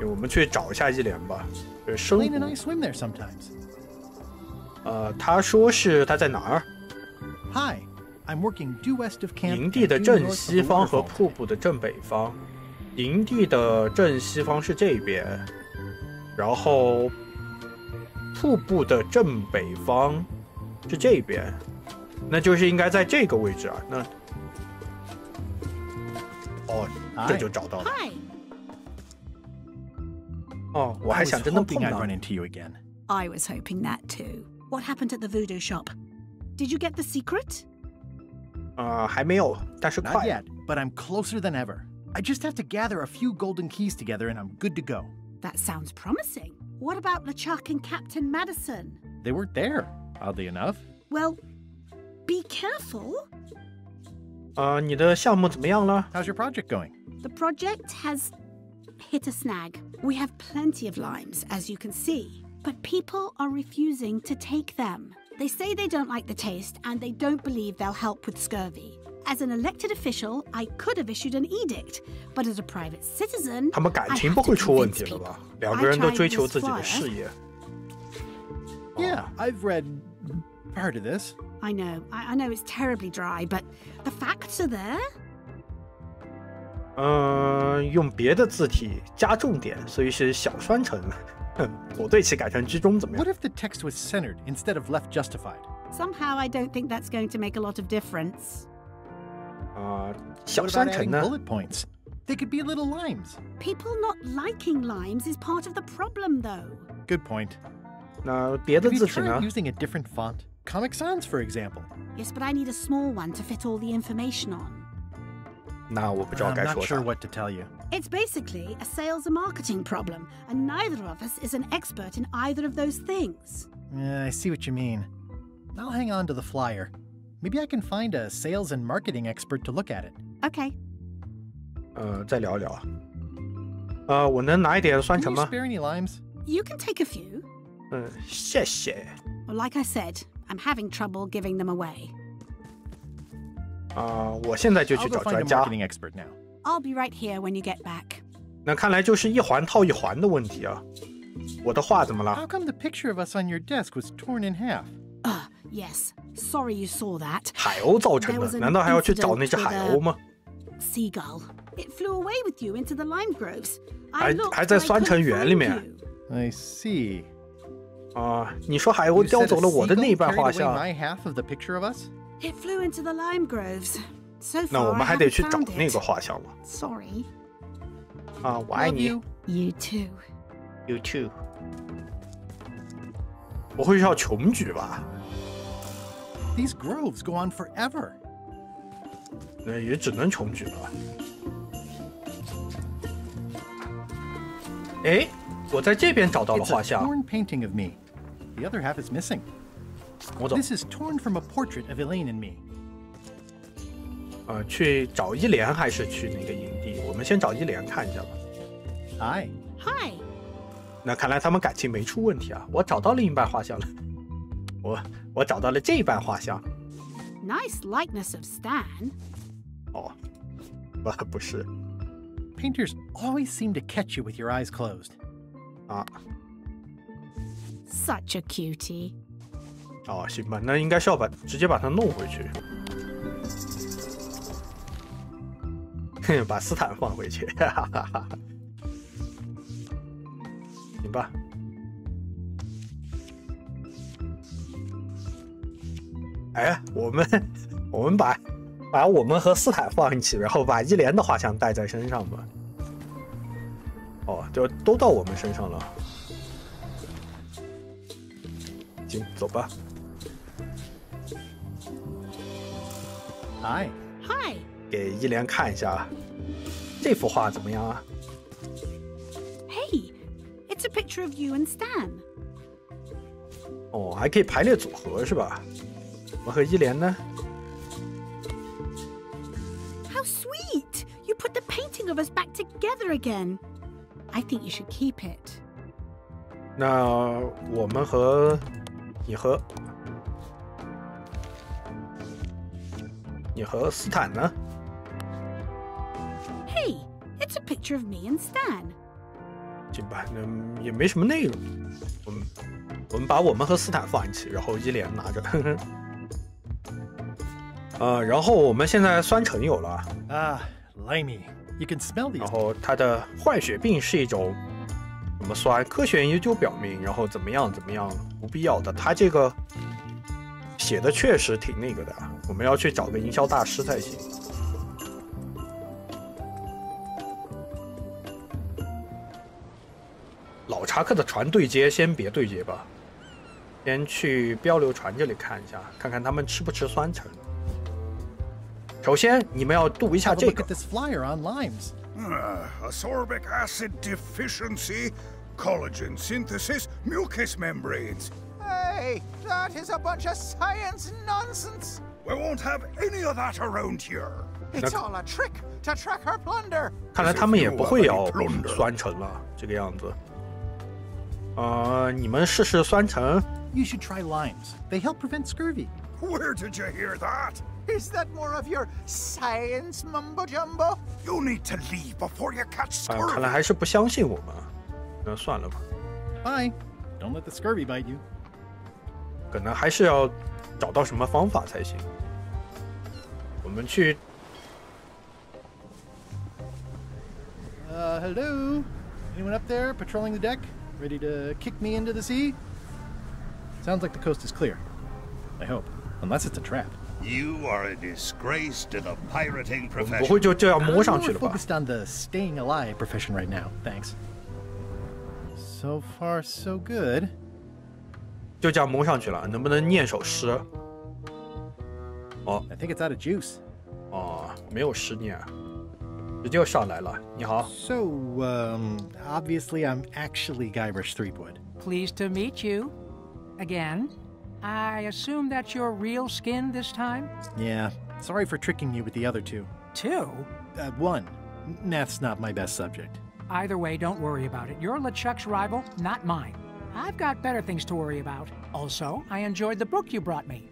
我们去找一下一莲吧。生 Elaine and 湖 I swim there sometimes. 他说是他在哪儿？ Hi, I'm working due west of camp 营地的 and due 正 north of 西 the 方和 waterfall. 瀑布的正北方。营地的正西方是这边，然后瀑布的正北方是这边，那就是应该在这个位置啊。那哦，这就找到了。哦，我还想真的碰到你。I was hoping that too. What happened at the voodoo shop? Did you get the secret? 还没有，但是 Not 快。 yet, but I'm closer than ever. I just have to gather a few golden keys together and I'm good to go. That sounds promising. What about LeChuck and Captain Madison? They weren't there, oddly enough. Well, be careful. 你的项目怎么样了？ How's your project going? The project has hit a snag. We have plenty of limes, as you can see, but people are refusing to take them. They say they don't like the taste and they don't believe they'll help with scurvy. As an elected official, I could have issued an edict, but as a private citizen, 他们感情不会出问题了吧？两个人都追求自己的事业。Yeah, I've read part of this. I know it's terribly dry, but the facts are there. 用别的字体加重点，所以是小酸橙。我对其改成居中怎么样 What if the text was centered instead of left justified? Somehow I don't think that's going to make a lot of difference. 小 What 酸 about 橙 adding 呢？ bullet points? They could be little limes. People not liking limes is part of the problem, though. Good point. 那别的 Have 字 you 体呢 tried？using a different font? Comic Sans, for example. Yes, but I need a small one to fit all the information on. 那我不知道 I'm 该 not 说 sure 啥。 what to tell you. It's basically a sales and marketing problem, and neither of us is an expert in either of those things. Yeah, I see what you mean. I'll hang on to the flyer. Maybe I can find a sales and marketing expert to look at it. Okay. 再聊一聊。我能拿一点酸 Can 橙 you 吗？ spare any limes? You can take a few. 谢谢。 Well, like I said, I'm having trouble giving them away. 我现在就 I'll 去 go 找 find 专 a 家。 marketing expert now. I'll be right here when you get back. 那看来就是一环套一环的问题啊。我的画怎么 How 了？ come the picture of us on your desk was torn in half? Yes. Sorry you saw that. 海鸥造成 There 的 was，an 难道还要去找 incident 那只 with 海 a 鸥吗？ Seagull. It flew away with you into the lime groves. 还 I looked, 还在 but I 酸橙 couldn't 园里 find 面。 you. I see. 你说海鸥 You 叼 said 走 a 了我的 seagull 那一半 carried 画 away 像， my half of the picture of us? It flew into the lime groves. So 那我 far, 们 I 还得 haven't 去找 found 那个 it. 画像了。 Sorry. 我爱 Love 你 you. You too.，You too。不会是要穷举吧？ These groves go on forever. 那也只能穷举了。哎，我在这边找到了 It's 画 a 像， torn painting of me. The other half is missing. 我走。 This is torn from a portrait of Elaine and me. 去找一莲还是去那个营地？我们先找一莲看一下吧。 Hi. Hi. 那看来他们感情没出问题啊！我找到另一半画像了，我找到了这一半画像。 Nice likeness of Stan. 不是。 Painters always seem to catch you with your eyes closed. Such a cutie. 行吧，那应该是要直接把它弄回去。把斯坦放回去，哈哈哈。行吧。哎，我们把我们和斯坦放一起，然后把伊莲的画像带在身上吧。就都到我们身上了。行，走吧。Hi. Hi. 给伊莲看一下，这幅画怎么样啊？ Hey, it's a picture of you and Stan. 还可以排列组合是吧？我和伊莲呢？ How sweet! You put the painting of us back together again. I think you should keep it. 那我们和你和斯坦呢？ Hey, it's a picture of me and Stan. 行吧，那也没什么内容。我们把我们和斯坦放一起，然后伊莲拿着。然后我们现在酸橙有了。Limey. You can smell these. 然后它的坏血病是一种怎么酸？科学研究表明，然后怎么样不必要的。它这个写的确实挺那个的，我们要去找个营销大师才行。老查克的船对接先别对接吧，先去漂流船这里看一下，看看他们吃不吃酸橙。首先你们要渡一下这个。Look at this flyer on limes. Ascorbic acid deficiency, collagen synthesis, mucous membranes. Hey, that is a bunch of science nonsense. We won't have any of that around here. It's all a trick to track our plunder. 看来他们也不会要酸橙了，这个样子。你们试试酸橙。You should try limes. They help prevent scurvy. Where did you hear that? Is that more of your science mumbo jumbo? You need to leave before you catch scurvy. 看来还是不相信我们，那算了吧。Bye. Don't let the scurvy bite you. 可能还是要找到什么方法才行。我们去。Hello? Anyone up there patrolling the deck? Ready to kick me into the sea? Sounds like the coast is clear. I hope. Unless it's a trap. You are a disgrace to the pirating 我们 profession. 不会就这样摸上去 I'm 了 more 吧？ focused on the staying alive profession right now. Thanks. So far, so good. 就这样摸上去了，能不能念首诗？哦 I think it's out of juice. 哦，没有诗念，直接上来了。你好。So, obviously I'm actually Guybrush Threepwood. Pleased to meet you. Again. I assume that's your real skin this time? Yeah, sorry for tricking you with the other two. Two? One. Math's not my best subject. Either way, don't worry about it. You're LeChuck's rival, not mine. I've got better things to worry about. Also, I enjoyed the book you brought me.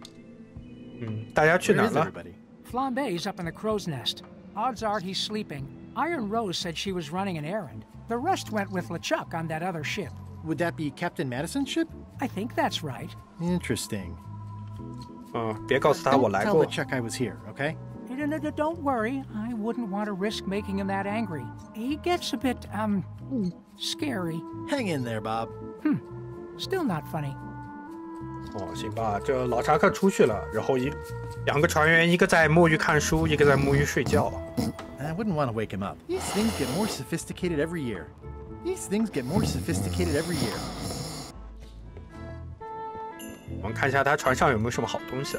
大家去哪 Where is 了？ everybody? Flambe's up in the crow's nest. Odds are he's sleeping. Iron Rose said she was running an errand. The rest went with LeChuck on that other ship. Would that be Captain Madison's ship? I think that's right. Interesting. 别告诉他我 Don't 来 tell 过。 LeChuck I was here, okay? Don't worry. I wouldn't want to risk making him that angry. He gets a bit, scary. Hang in there, Bob. Still not funny. 哦，行吧，这老查克出去了，然后两个船员，一个在摸鱼看书，一个在摸鱼睡觉。I wouldn't want to wake him up. These things get more sophisticated every year. These things get more sophisticated every year. 我们看一下他船上有没有什么好东西。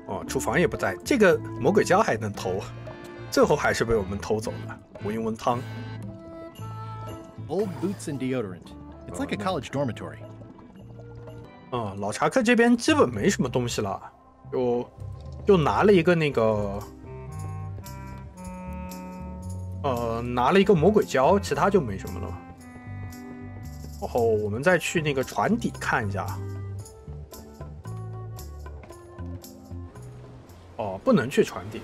哦，厨房也不在，这个魔鬼胶还能偷，最后还是被我们偷走了。闻一闻汤。Old boots and deodorant. It's like a college dormitory. 老查克这边基本没什么东西了，就拿了一个那个，拿了一个魔鬼胶，其他就没什么了。然后我们再去那个船底看一下。哦，不能去船底，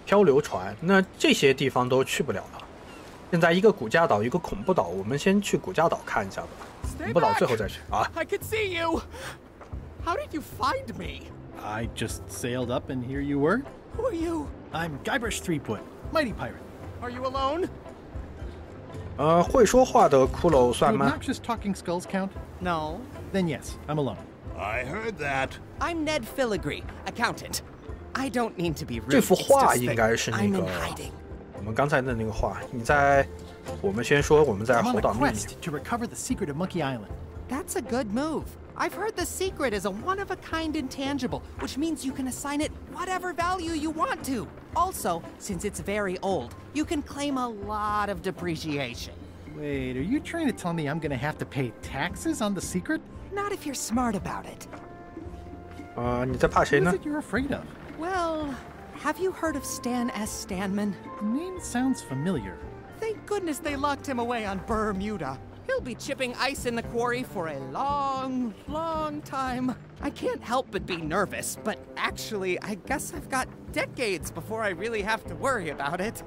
漂流船，那这些地方都去不了了。现在一个骨架岛，一个恐怖岛，我们先去骨架岛看一下吧。恐怖岛最后再去啊。I could see you. How did you find me? I just sailed up and here you were. Who are you? I'm Guybrush Threepwood, mighty pirate. Are you alone? 会说话的骷髅算 Do 吗？ obnoxious talking skulls count? No. Then yes, I'm alone. I heard that. I'm Ned Filigree, accountant. I don't mean to be rude. 这幅 it's 画 just 应 that 该是那 I'm 个 in hiding. 我们刚才的那个画。你在，我们先说我们在 I'm 猴 on 岛 a 秘密。 quest to recover the secret of Monkey Island. That's a good move. I've heard the secret is a one-of-a-kind intangible, which means you can assign it whatever value you want to. Also, since it's very old, you can claim a lot of depreciation. Wait, are you trying to tell me I'm gonna have to pay taxes on the secret? Not if you're smart about it. 你在怕谁 What 呢 is it you're afraid of? Well, have you heard of Stan S. Stanman? The name sounds familiar. Thank goodness they locked him away on Bermuda. He'll be chipping ice in the quarry for a long, long time. I can't help but be nervous, but actually, I guess I've got decades before I really have to worry about it.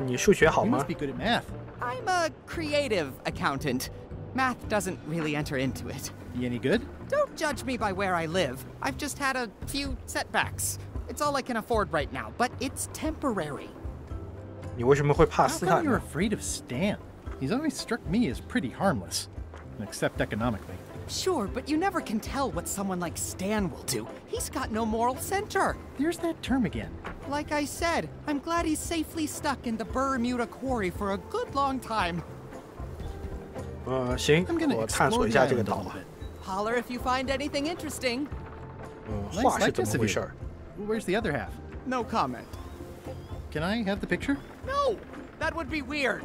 你数学好 You 吗 must be good at math. I'm a creative accountant. Math doesn't really enter into it. You any good? Don't judge me by where I live. I've just had a few setbacks. It's all I can afford right now, but it's temporary. 你为什么会怕 How 斯 come 坦 you're 呢？ afraid of Stan? He's always struck me as pretty harmless, except economically. Sure, but you never can tell what someone like Stan will do. He's got no moral center. There's that term again. Like I said, I'm glad he's safely stuck in the Bermuda quarry for a good long time. 行， I'm gonna 我探索 explore 一 the 下这个 island a 岛 little 啊。 bit. Holler if you find anything interesting. 画 Nice 是怎 likeness 么 of 回 you. 事儿？ Where's the other half? No comment. Can I have the picture? No! That would be weird.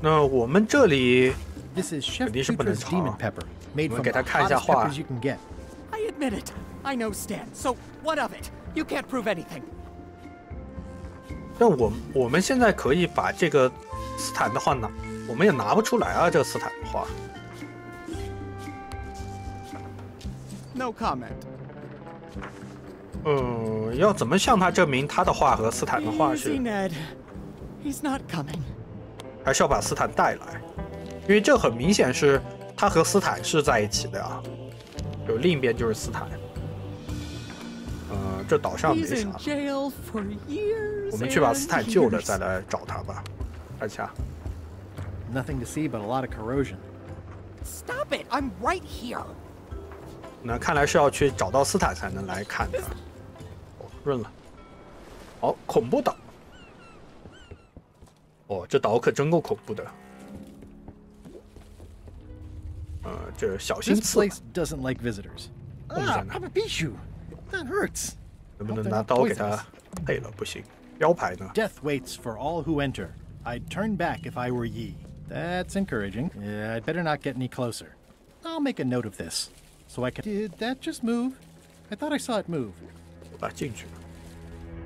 那我们这里 This is Chef 肯定是不能 Putra's 查 demon pepper, made 我们 from 给 the 他看一下 hottest 画。 peppers you can get. I admit it. I know Stan, so what of it? You can't prove anything. 但我们现在可以把这个斯坦的画拿，我们也拿不出来啊，这个斯坦的画。 No comment. 要怎么向他证明他的画和斯坦的画 Easy, 是？ Ned. He's not coming. 还是要把斯坦带来？因为这很明显是他和斯坦是在一起的呀。有另一边就是斯坦。这岛上没 He's 啥 in。jail for years. 我们去把斯坦救了 and 再 years. 来找他吧。看一下， Nothing to see but a lot of corrosion. Stop it! I'm right here. 那看来是要去找到斯坦才能来看的。哦，润了。好，恐怖岛。哦，这岛可真够恐怖的。这小心 This 刺， place doesn't like visitors. 控制在哪？ I'm a Bishu. That hurts. 能不能拿刀给他配了？不行，标牌呢？ Death waits for all who enter. I'd turn back if I were ye. That's encouraging. Yeah, I'd better not get any closer. I'll make a note of this, so I can. Did that just move? I thought I saw it move. 我把它进去了，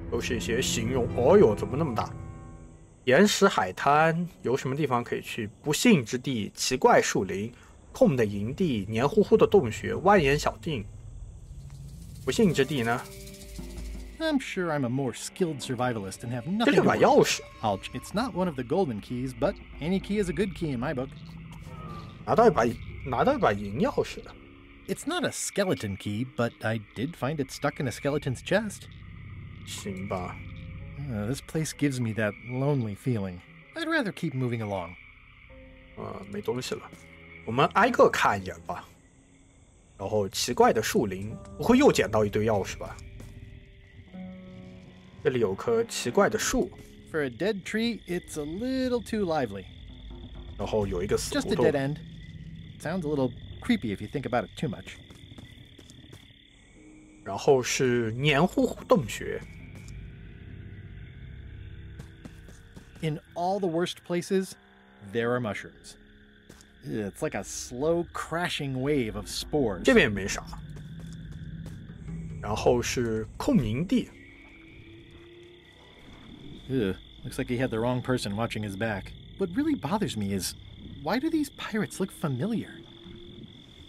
都是一些形容。哦哟，怎么那么大？岩石海滩有什么地方可以去？不幸之地，奇怪树林，空的营地，黏糊糊的洞穴，蜿蜒小径。不幸之地呢？ I'm sure I'm a more skilled survivalist and have 这 nothing 里 to 有把 worry. 钥匙， It's not one of the golden keys, but any key is a good key in my book. 拿到一把银钥匙。 It's not a skeleton key, but I did find it stuck in a skeleton's chest. 行吧。 This place gives me that lonely feeling. I'd rather keep moving along. 没东西了，我们挨个看一眼吧。然后奇怪的树林，不会又捡到一堆钥匙吧？这里有棵奇怪的树， For a dead tree, it's a little too lively. 然后有一个死 Just 胡 a 同 dead。end. Sounds a little creepy if you think about it too much. 然后是黏糊糊洞穴。 In all the worst places, there are mushrooms. It's like a slow crashing wave of spores. 这边也没啥。然后是空营地， Looks like he had the wrong person watching his back. What really bothers me is, why do these pirates look familiar?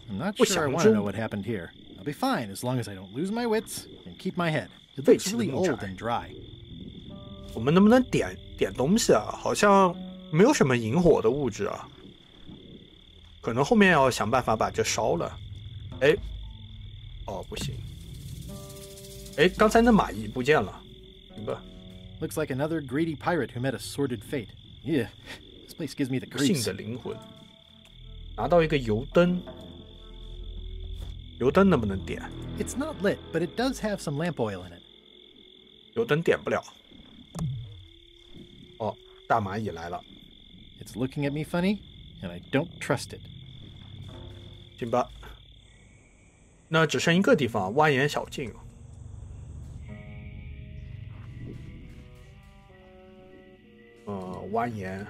I'm not sure I want to know what happened here. I'll be fine as long as I don't lose my wits and keep my head. It looks really old and dry. 我们能不能点东西啊？好像没有什么引火的物质啊，可能后面要想办法把这烧了。哎，哦不行，哎，刚才那马蚁不见了，行吧？ Looks like another greedy pirate who met a sordid fate. Yeah, this place gives me the 不幸 creeps. 的灵魂，拿到一个油灯，油灯能不能点？ It's not lit, but it does have some lamp oil in it. 油灯点不了。哦，大蚂蚁来了， It's looking at me funny, and I don't trust it. 行吧。那只剩一个地方，蜿蜒小径。蜿蜒，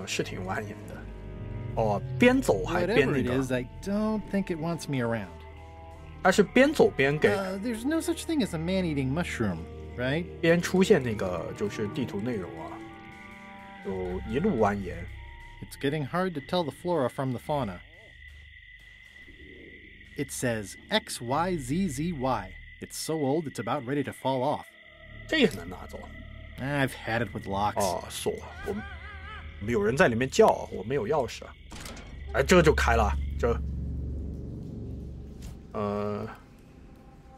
是挺蜿蜒的。哦，边走还边 Whatever 那 it 个， is, I don't think it wants me around. 它是边走边给， There's no such thing as a man-eating mushroom, right? 边出现那个就是地图内容啊，就一路蜿蜒。 It's getting hard to tell the flora from the fauna. It says XYZZY. It's so old it's about ready to fall off. 这也能拿走？ I've had it with locks. 哦，锁，我们有人在里面叫，我没有钥匙啊。哎，这个就开了，这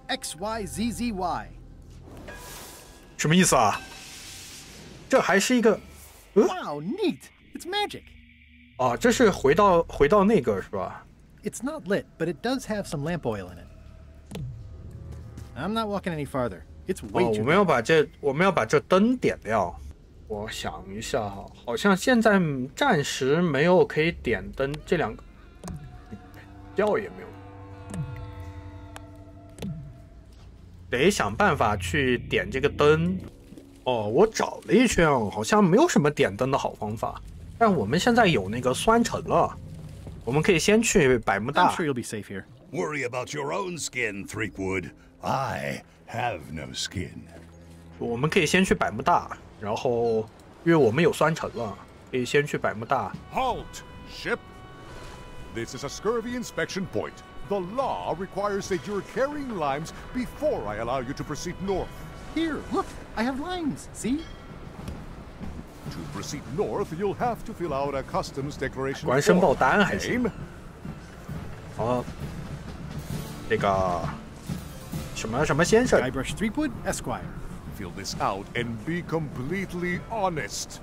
，XYZZY. 什么意思啊？这还是一个Wow, neat! It's magic. 哦，这是回到那个是吧 It's not lit, but it does have some lamp oil in it. I'm not walking any farther. It's way 哦， too 我们要把这灯点亮。我想一下哈，好像现在暂时没有可以点灯，这两个掉也没有，得想办法去点这个灯。哦，我找了一圈，好像没有什么点灯的好方法。但我们现在有那个酸橙了，我们可以先去百慕大。I'm sure you'll be safe here. Worry about your own skin, Threepwood. I have no skin. 我们可以先去百慕大，然后因为我们有酸橙了，可以先去百慕大。Halt, ship! This is a scurvy inspection point. The law requires that you're carrying limes before I allow you to proceed north. Here, look, I have limes. See? To proceed north, you'll have to fill out a customs declaration 关申报单还 form. 行。哦，这个什么先生 Guybrush Threepwood, Esquire. Fill this out and be completely honest.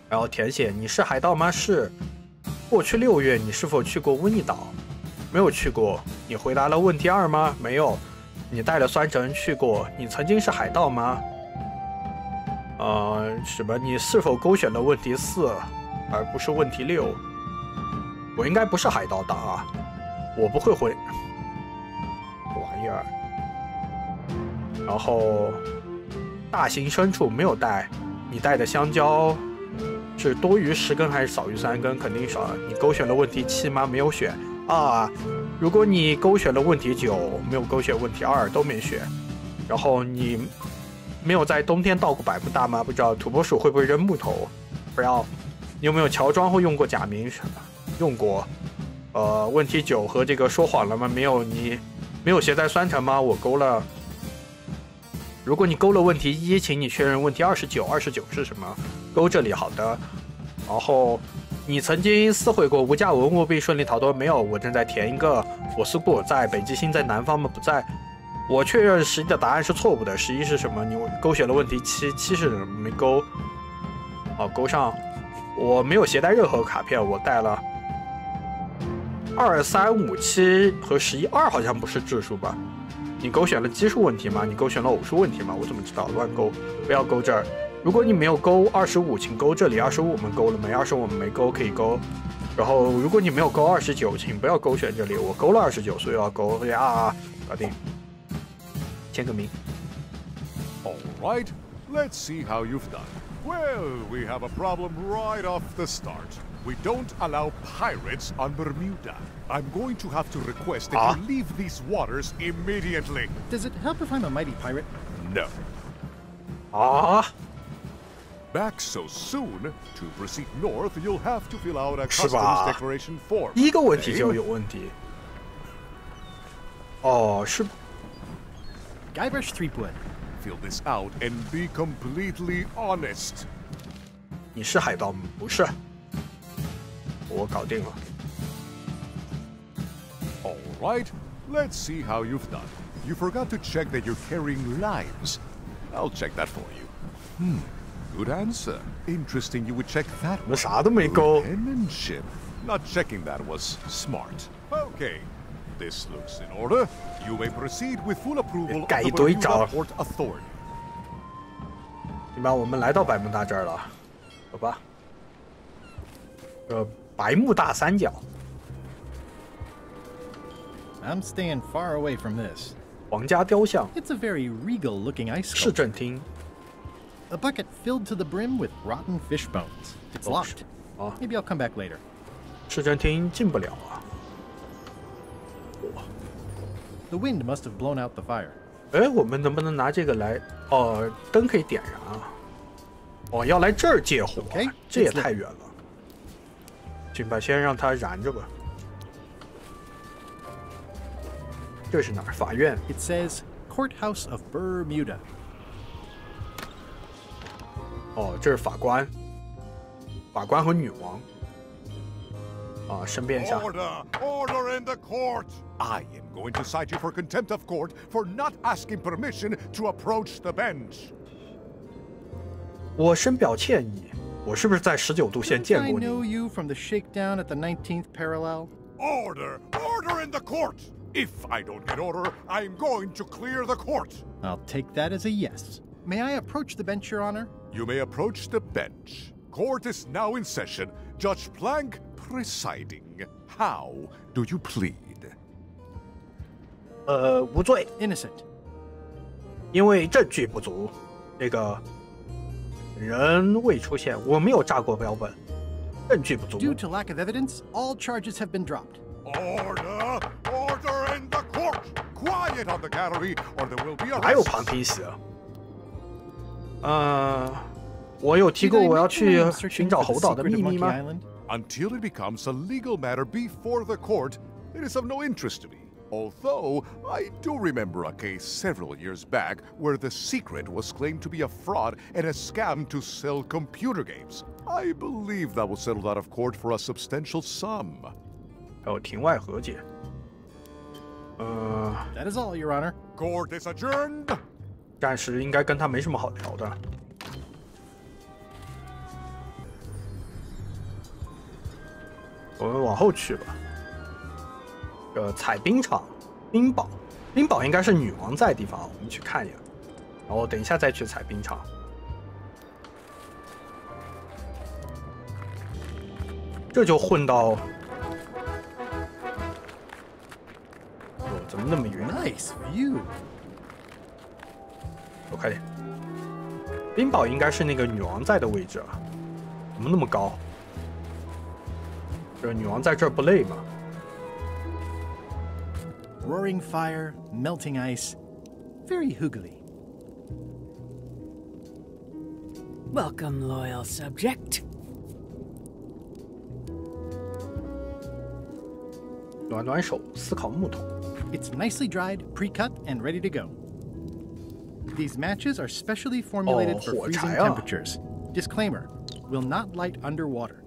然后填写你是海盗吗？是。过去6月你是否去过温妮岛？没有去过。你回答了问题2吗？没有。你带了酸橙去过。你曾经是海盗吗？什么？你是否勾选了问题4，而不是问题6？我应该不是海盗党啊，我不会回。玩意儿。然后，大型牲畜没有带，你带的香蕉是多于10根还是少于3根？肯定少。你勾选了问题7吗？没有选啊。如果你勾选了问题9，没有勾选问题2，都没选。然后你没有在冬天到过百慕大吗？不知道土拨鼠会不会扔木头？不要。你有没有乔装或用过假名？用过。问题9和这个说谎了吗？没有。你没有携带酸橙吗？我勾了。如果你勾了问题1，请你确认问题29是什么？勾这里，好的。然后你曾经撕毁过无价文物并顺利逃脱？没有，我正在填一个。我思故我在，北极星在南方吗？不在。我确认11的答案是错误的。11是什么？你勾选了问题7是没勾。好，勾上。我没有携带任何卡片，我带了2、3、5、7和11。2好像不是质数吧？你勾选了奇数问题吗？你勾选了偶数问题吗？我怎么知道？乱勾，不要勾这儿。如果你没有勾25，请勾这里。25我们勾了没？25我们没勾，可以勾。然后如果你没有勾29，请不要勾选这里。我勾了29，所以要勾。呀，搞定。签个名。All right, let's see how you've done. Well, we have a problem right off the start. We don't allow pirates on Bermuda. I'm going to have to request that you leave these waters immediately. Does it help if I'm a mighty pirate? No. Back so soon. To proceed north, you'll have to fill out a customs declaration form. 第一个问题就有问题。是 Guybrush Threepwood. Fill this out and be completely honest. 你是海盗吗？不是。我搞定了。All right, let's see how you've done. You forgot to check that you're carrying limes. I'll check that for you. Good answer. Interesting you would check that. 我啥都没勾。 Penmanship. Not checking that was smart. Okay, this looks in order. You may proceed with full approval of the Bermuda Port Authority. 对吧？我们来到百慕大这儿了，好吧？百慕大三角。I'm staying far away from this. 皇家雕像。 It's a very regal-looking ice sculpture. 市政厅。 A bucket filled to the brim with rotten fish bones. It's locked. Maybe I'll come back later. 市政厅进不了啊。The wind must have blown out the fire. 我们能不能拿这个来？灯可以点燃啊。要来这儿借火，这也太远了。行吧，先让它燃着吧。这是哪儿？法院。 It says Courthouse of Bermuda. 这是法官，法官和女王。申辩一下。 Order in the court! I am going to cite you for contempt of court for not asking permission to approach the bench. 我深表歉意，我是不是在19度线见 I 过你？ know you from the shakedown at the 19th parallel. Order! Order in the court! If I don't get order, I'm going to clear the court. I'll take that as a yes. May I approach the bench, Your Honor? You may approach the bench. Court is now in session. Judge Plank presiding. How do you plead? 无罪， Innocent. 因为证据不足。这个人未出现，我没有炸过标本，证据不足。 Due to lack of evidence, all charges have been dropped. Order! Order in the court! Quiet on the gallery, or there will be 哪有 arrests. 旁听席啊？我有提过我要去寻找猴岛的秘密吗？ Until it becomes a legal matter before the court, it is of no interest to me. Although, I do remember a case several years back where the secret was claimed to be a fraud and a scam to sell computer games. I believe that was settled out of court for a substantial sum. 还有庭外和解。That is all, Your Honor. Court is adjourned. 暂时应该跟他没什么好聊的。我们往后去吧。采冰场，冰堡，冰堡应该是女王在的地方，我们去看一眼。然后等一下再去采冰场。这就混到。怎么那么远 ？Nice view。走快点。冰堡应该是那个女王在的位置啊，怎么那么高？这女王在这儿不累吗？ Roaring fire, melting ice, very hoogly. Welcome, loyal subject. 暖暖手，思考木头。 It's nicely dried, pre-cut, and ready to go. These matches are specially formulated for freezing temperatures. Disclaimer: will not light underwater.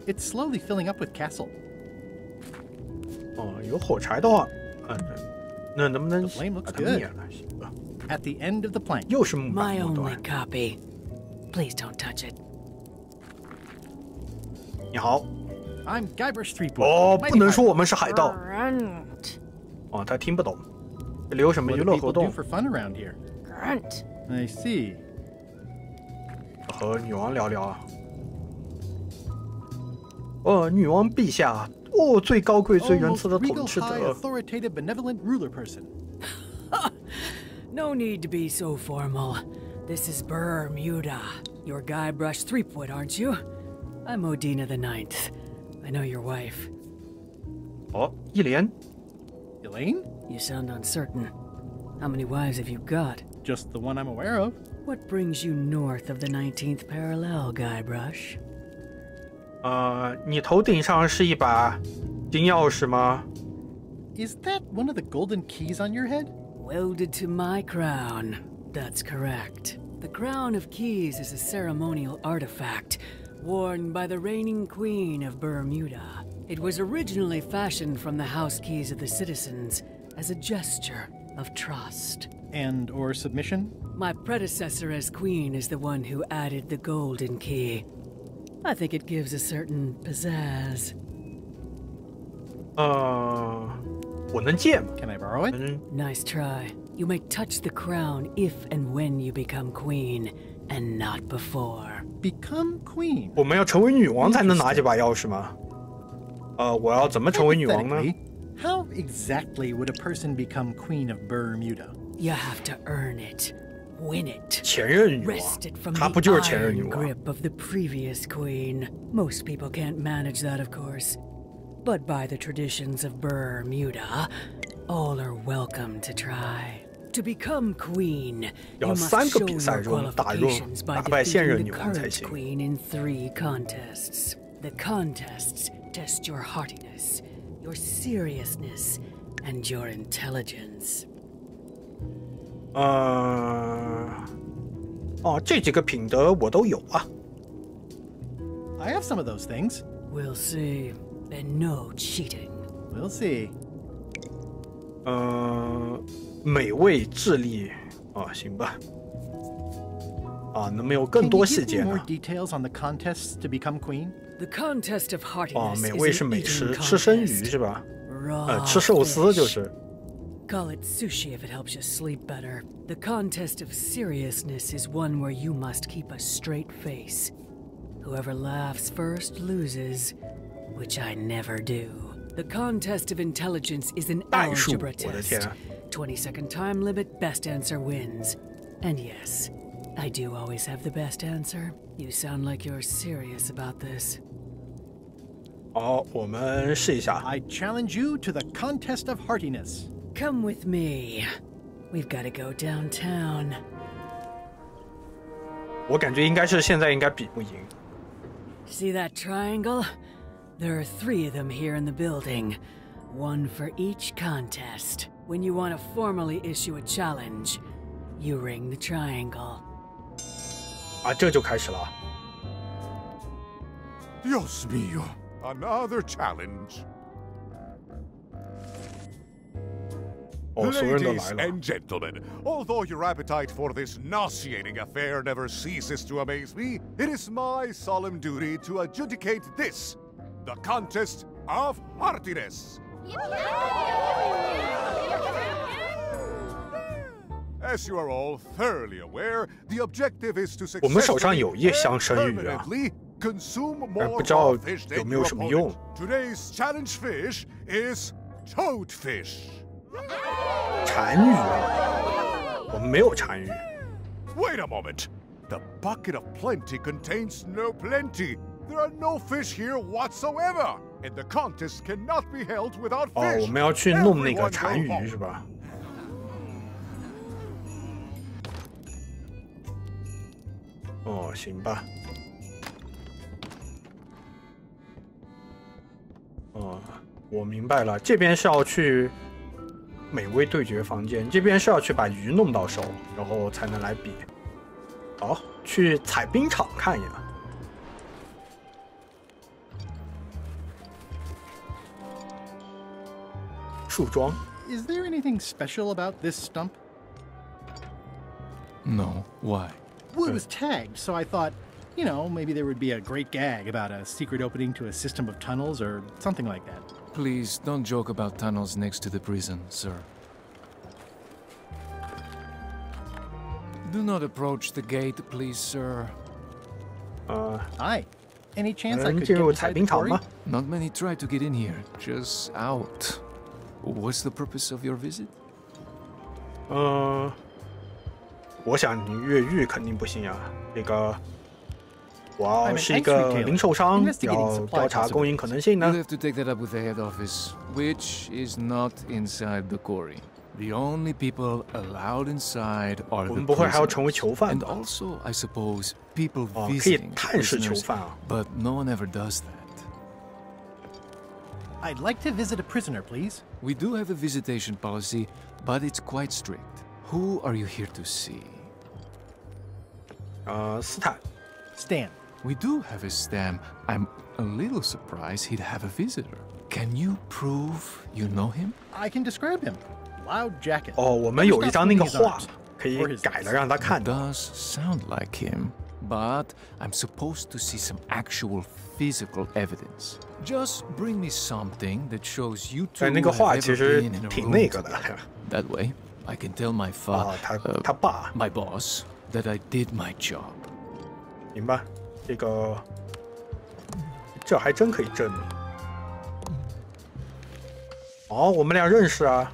It's slowly filling up with castle. 有火柴的话，那能不能 The flame looks 把它 good. 灭了？行吧。 At the end of the plank. 又是木板 My 木 only 段。 copy. Please don't touch it. 你好。 I'm Guybrush Threepwood. 哦，不能说我们是海盗。 Grunt. 哦，他听不懂。这里有什么娱乐活动 for fun around here? Grunt. I see. 和女王聊聊啊。女王陛下，最高贵、最仁慈的统治者。 authoritative, benevolent ruler person. No need to be so formal. This is Bermuda. You're Guybrush Threepwood, aren't you? I'm Odina the Ninth. I know your wife. 一莲 Elaine? You sound uncertain. How many wives have you got? Just the one I'm aware of. What brings you north of the 19th parallel, Guybrush? 你头顶上是一把金钥匙吗？ Is that one of the golden keys on your head? Welded to my crown. That's correct. The Crown of Keys is a ceremonial artifact worn by the reigning queen of Bermuda. It was originally fashioned from the house keys of the citizens as a gesture of trust. And or submission? My predecessor as queen is the one who added the golden key. I think it gives a certain pizzazz. 我能借吗？ Can I borrow it? Nice try. You may touch the crown if and when you become queen, and not before. Become queen? 我们要成为女王才能拿这把钥匙吗？我要怎么成为女王呢？ How exactly would a person become queen of Bermuda? You have to earn it, win it, 前任女王， wrest it from 她 the 不就是前任女 iron 王？ grip of the previous queen. Most people can't manage that, of course. But by the traditions of Bermuda, all are welcome to try. To become queen, you 要 must 3个 show 比赛 your 中打 qualifications by 败现任 defeating 女 the 王才 current 行。 queen in 3 contests. The contests test your heartiness, your seriousness, and your intelligence. 这几个品德我都有啊。 I have some of those things. We'll see. And no cheating. We'll see. 美味智力行吧。啊，能没有更多细节呢？ More details on the contests to become queen? The contest of heartiness 哦，美味是 is an 美食， eating 吃生鱼 contest. 是吧？ Raw 吃寿司 fish. 就是。 Call it sushi if it helps you sleep better. The contest of seriousness is one where you must keep a straight face. Whoever laughs first loses, which I never do. The contest of intelligence is an algebra test. 20-second time limit, best answer wins. And yes, I do always have the best answer. You sound like you're serious about this. 好，我们试一下。 I challenge you to the contest of heartiness. Come with me. We've got to go downtown. 我感觉应该是现在应该比不赢。 See that triangle? There are 3 of them here in the building. 1 for each contest. When you want to formally issue a challenge, you ring the triangle. 啊，这就开始了。 Dios mío, another challenge. Ladies and gentlemen, although your appetite for this nauseating affair never ceases to amaze me, it is my solemn duty to adjudicate this, the contest of heartiness. As you are all thoroughly aware, the objective is to 我们手上 successfully 有一箱 and 生鱼啊， permanently consume 但 more 不知道 raw fish 有 than 没有 your 什么用。 opponent. Today's challenge fish is toadfish. 单鱼啊，我们没有单鱼。 Wait a moment. The bucket of plenty contains no plenty. There are no fish here whatsoever, and the contest cannot be held without 哦， fish. 我们要去弄那个 Everyone 单 go 鱼 home. 是吧？哦，行吧。哦，我明白了，这边是要去美味对决房间，这边是要去把鱼弄到手，然后才能来比。好，去采冰场看一眼。树桩。 Is there anything special about this stump? No. Why? Well, it was tagged, so I thought, you know, maybe there would be a great gag about a secret opening to a system of tunnels or something like that. Please don't joke about tunnels next to the prison, sir. Do not approach the gate, please, sir. Hi. Any chance I 能 could 进 get 入 inside 采 the 冰场 quarry? 吗？ Not many try to get in here, just out. What's the purpose of your visit? 我想你越狱肯定不行啊。这个，我要 I'm an 是一个 ice retailer, 零售商， investigating 要 supply 调查供应可能性 You'll 呢。 have to take that up with the head office, which is not inside the quarry. The only people allowed inside are 我 the 们不会还要成为 prisoners. 囚犯 And 吧？ also, I suppose, people 哦，可以 visiting 探视囚 prisoners, 犯啊。 but no one ever does that. I'd like to visit a prisoner, please. We do have a visitation policy, but it's quite strict. Who are you here to see? 斯坦。 Stan. We do have a Stan. I'm a little surprised he'd have a visitor. Can you prove you know him? I can describe him. Loud jacket. 哦，我们有一张那个 Always not 画 swinging his arms，可以 or his 改了让他看 It 到。 does sound like him, but I'm supposed to see some actual physical evidence. Just bring me something that shows you two 但那个 have 画 ever 其实 been in a 挺 room 那个的。 together. That way, I can tell my 啊，他爸。 my boss, that I did my job. 明白，这个这还真可以证明。哦，我们俩认识啊。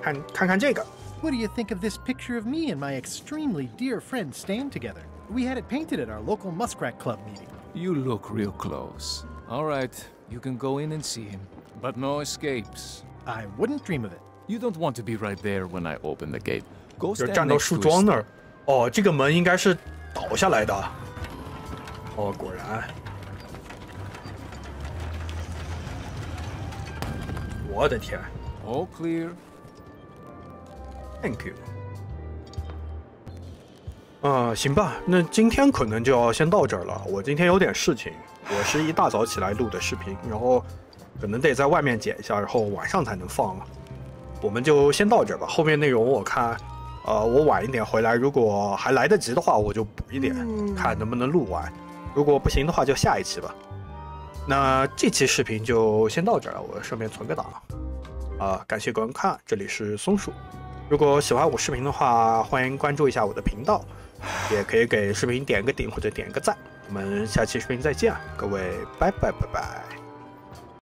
看看这个。 What do you think of this picture of me and my extremely dear friend Stan together? We had it painted at our local Muskrat Club meeting. You look real close. All right, you can go in and see him, but no escapes. I wouldn't dream of it. You don't want to be right there when I open the gate. Go 就 stand 站到 next 树 to 桩 his 那儿。哦，这个门应该是倒下来的。哦，果然。我的天。 All clear. Thank you。行吧，那今天可能就要先到这儿了。我今天有点事情，我是一大早起来录的视频，然后可能得在外面剪一下，然后晚上才能放了。我们就先到这儿吧，后面内容我看我晚一点回来，如果还来得及的话，我就补一点，看能不能录完。如果不行的话，就下一期吧。那这期视频就先到这儿了，我顺便存个档。感谢观看，这里是松鼠。如果喜欢我视频的话，欢迎关注一下我的频道，也可以给视频点个顶或者点个赞。我们下期视频再见，各位，拜拜拜拜。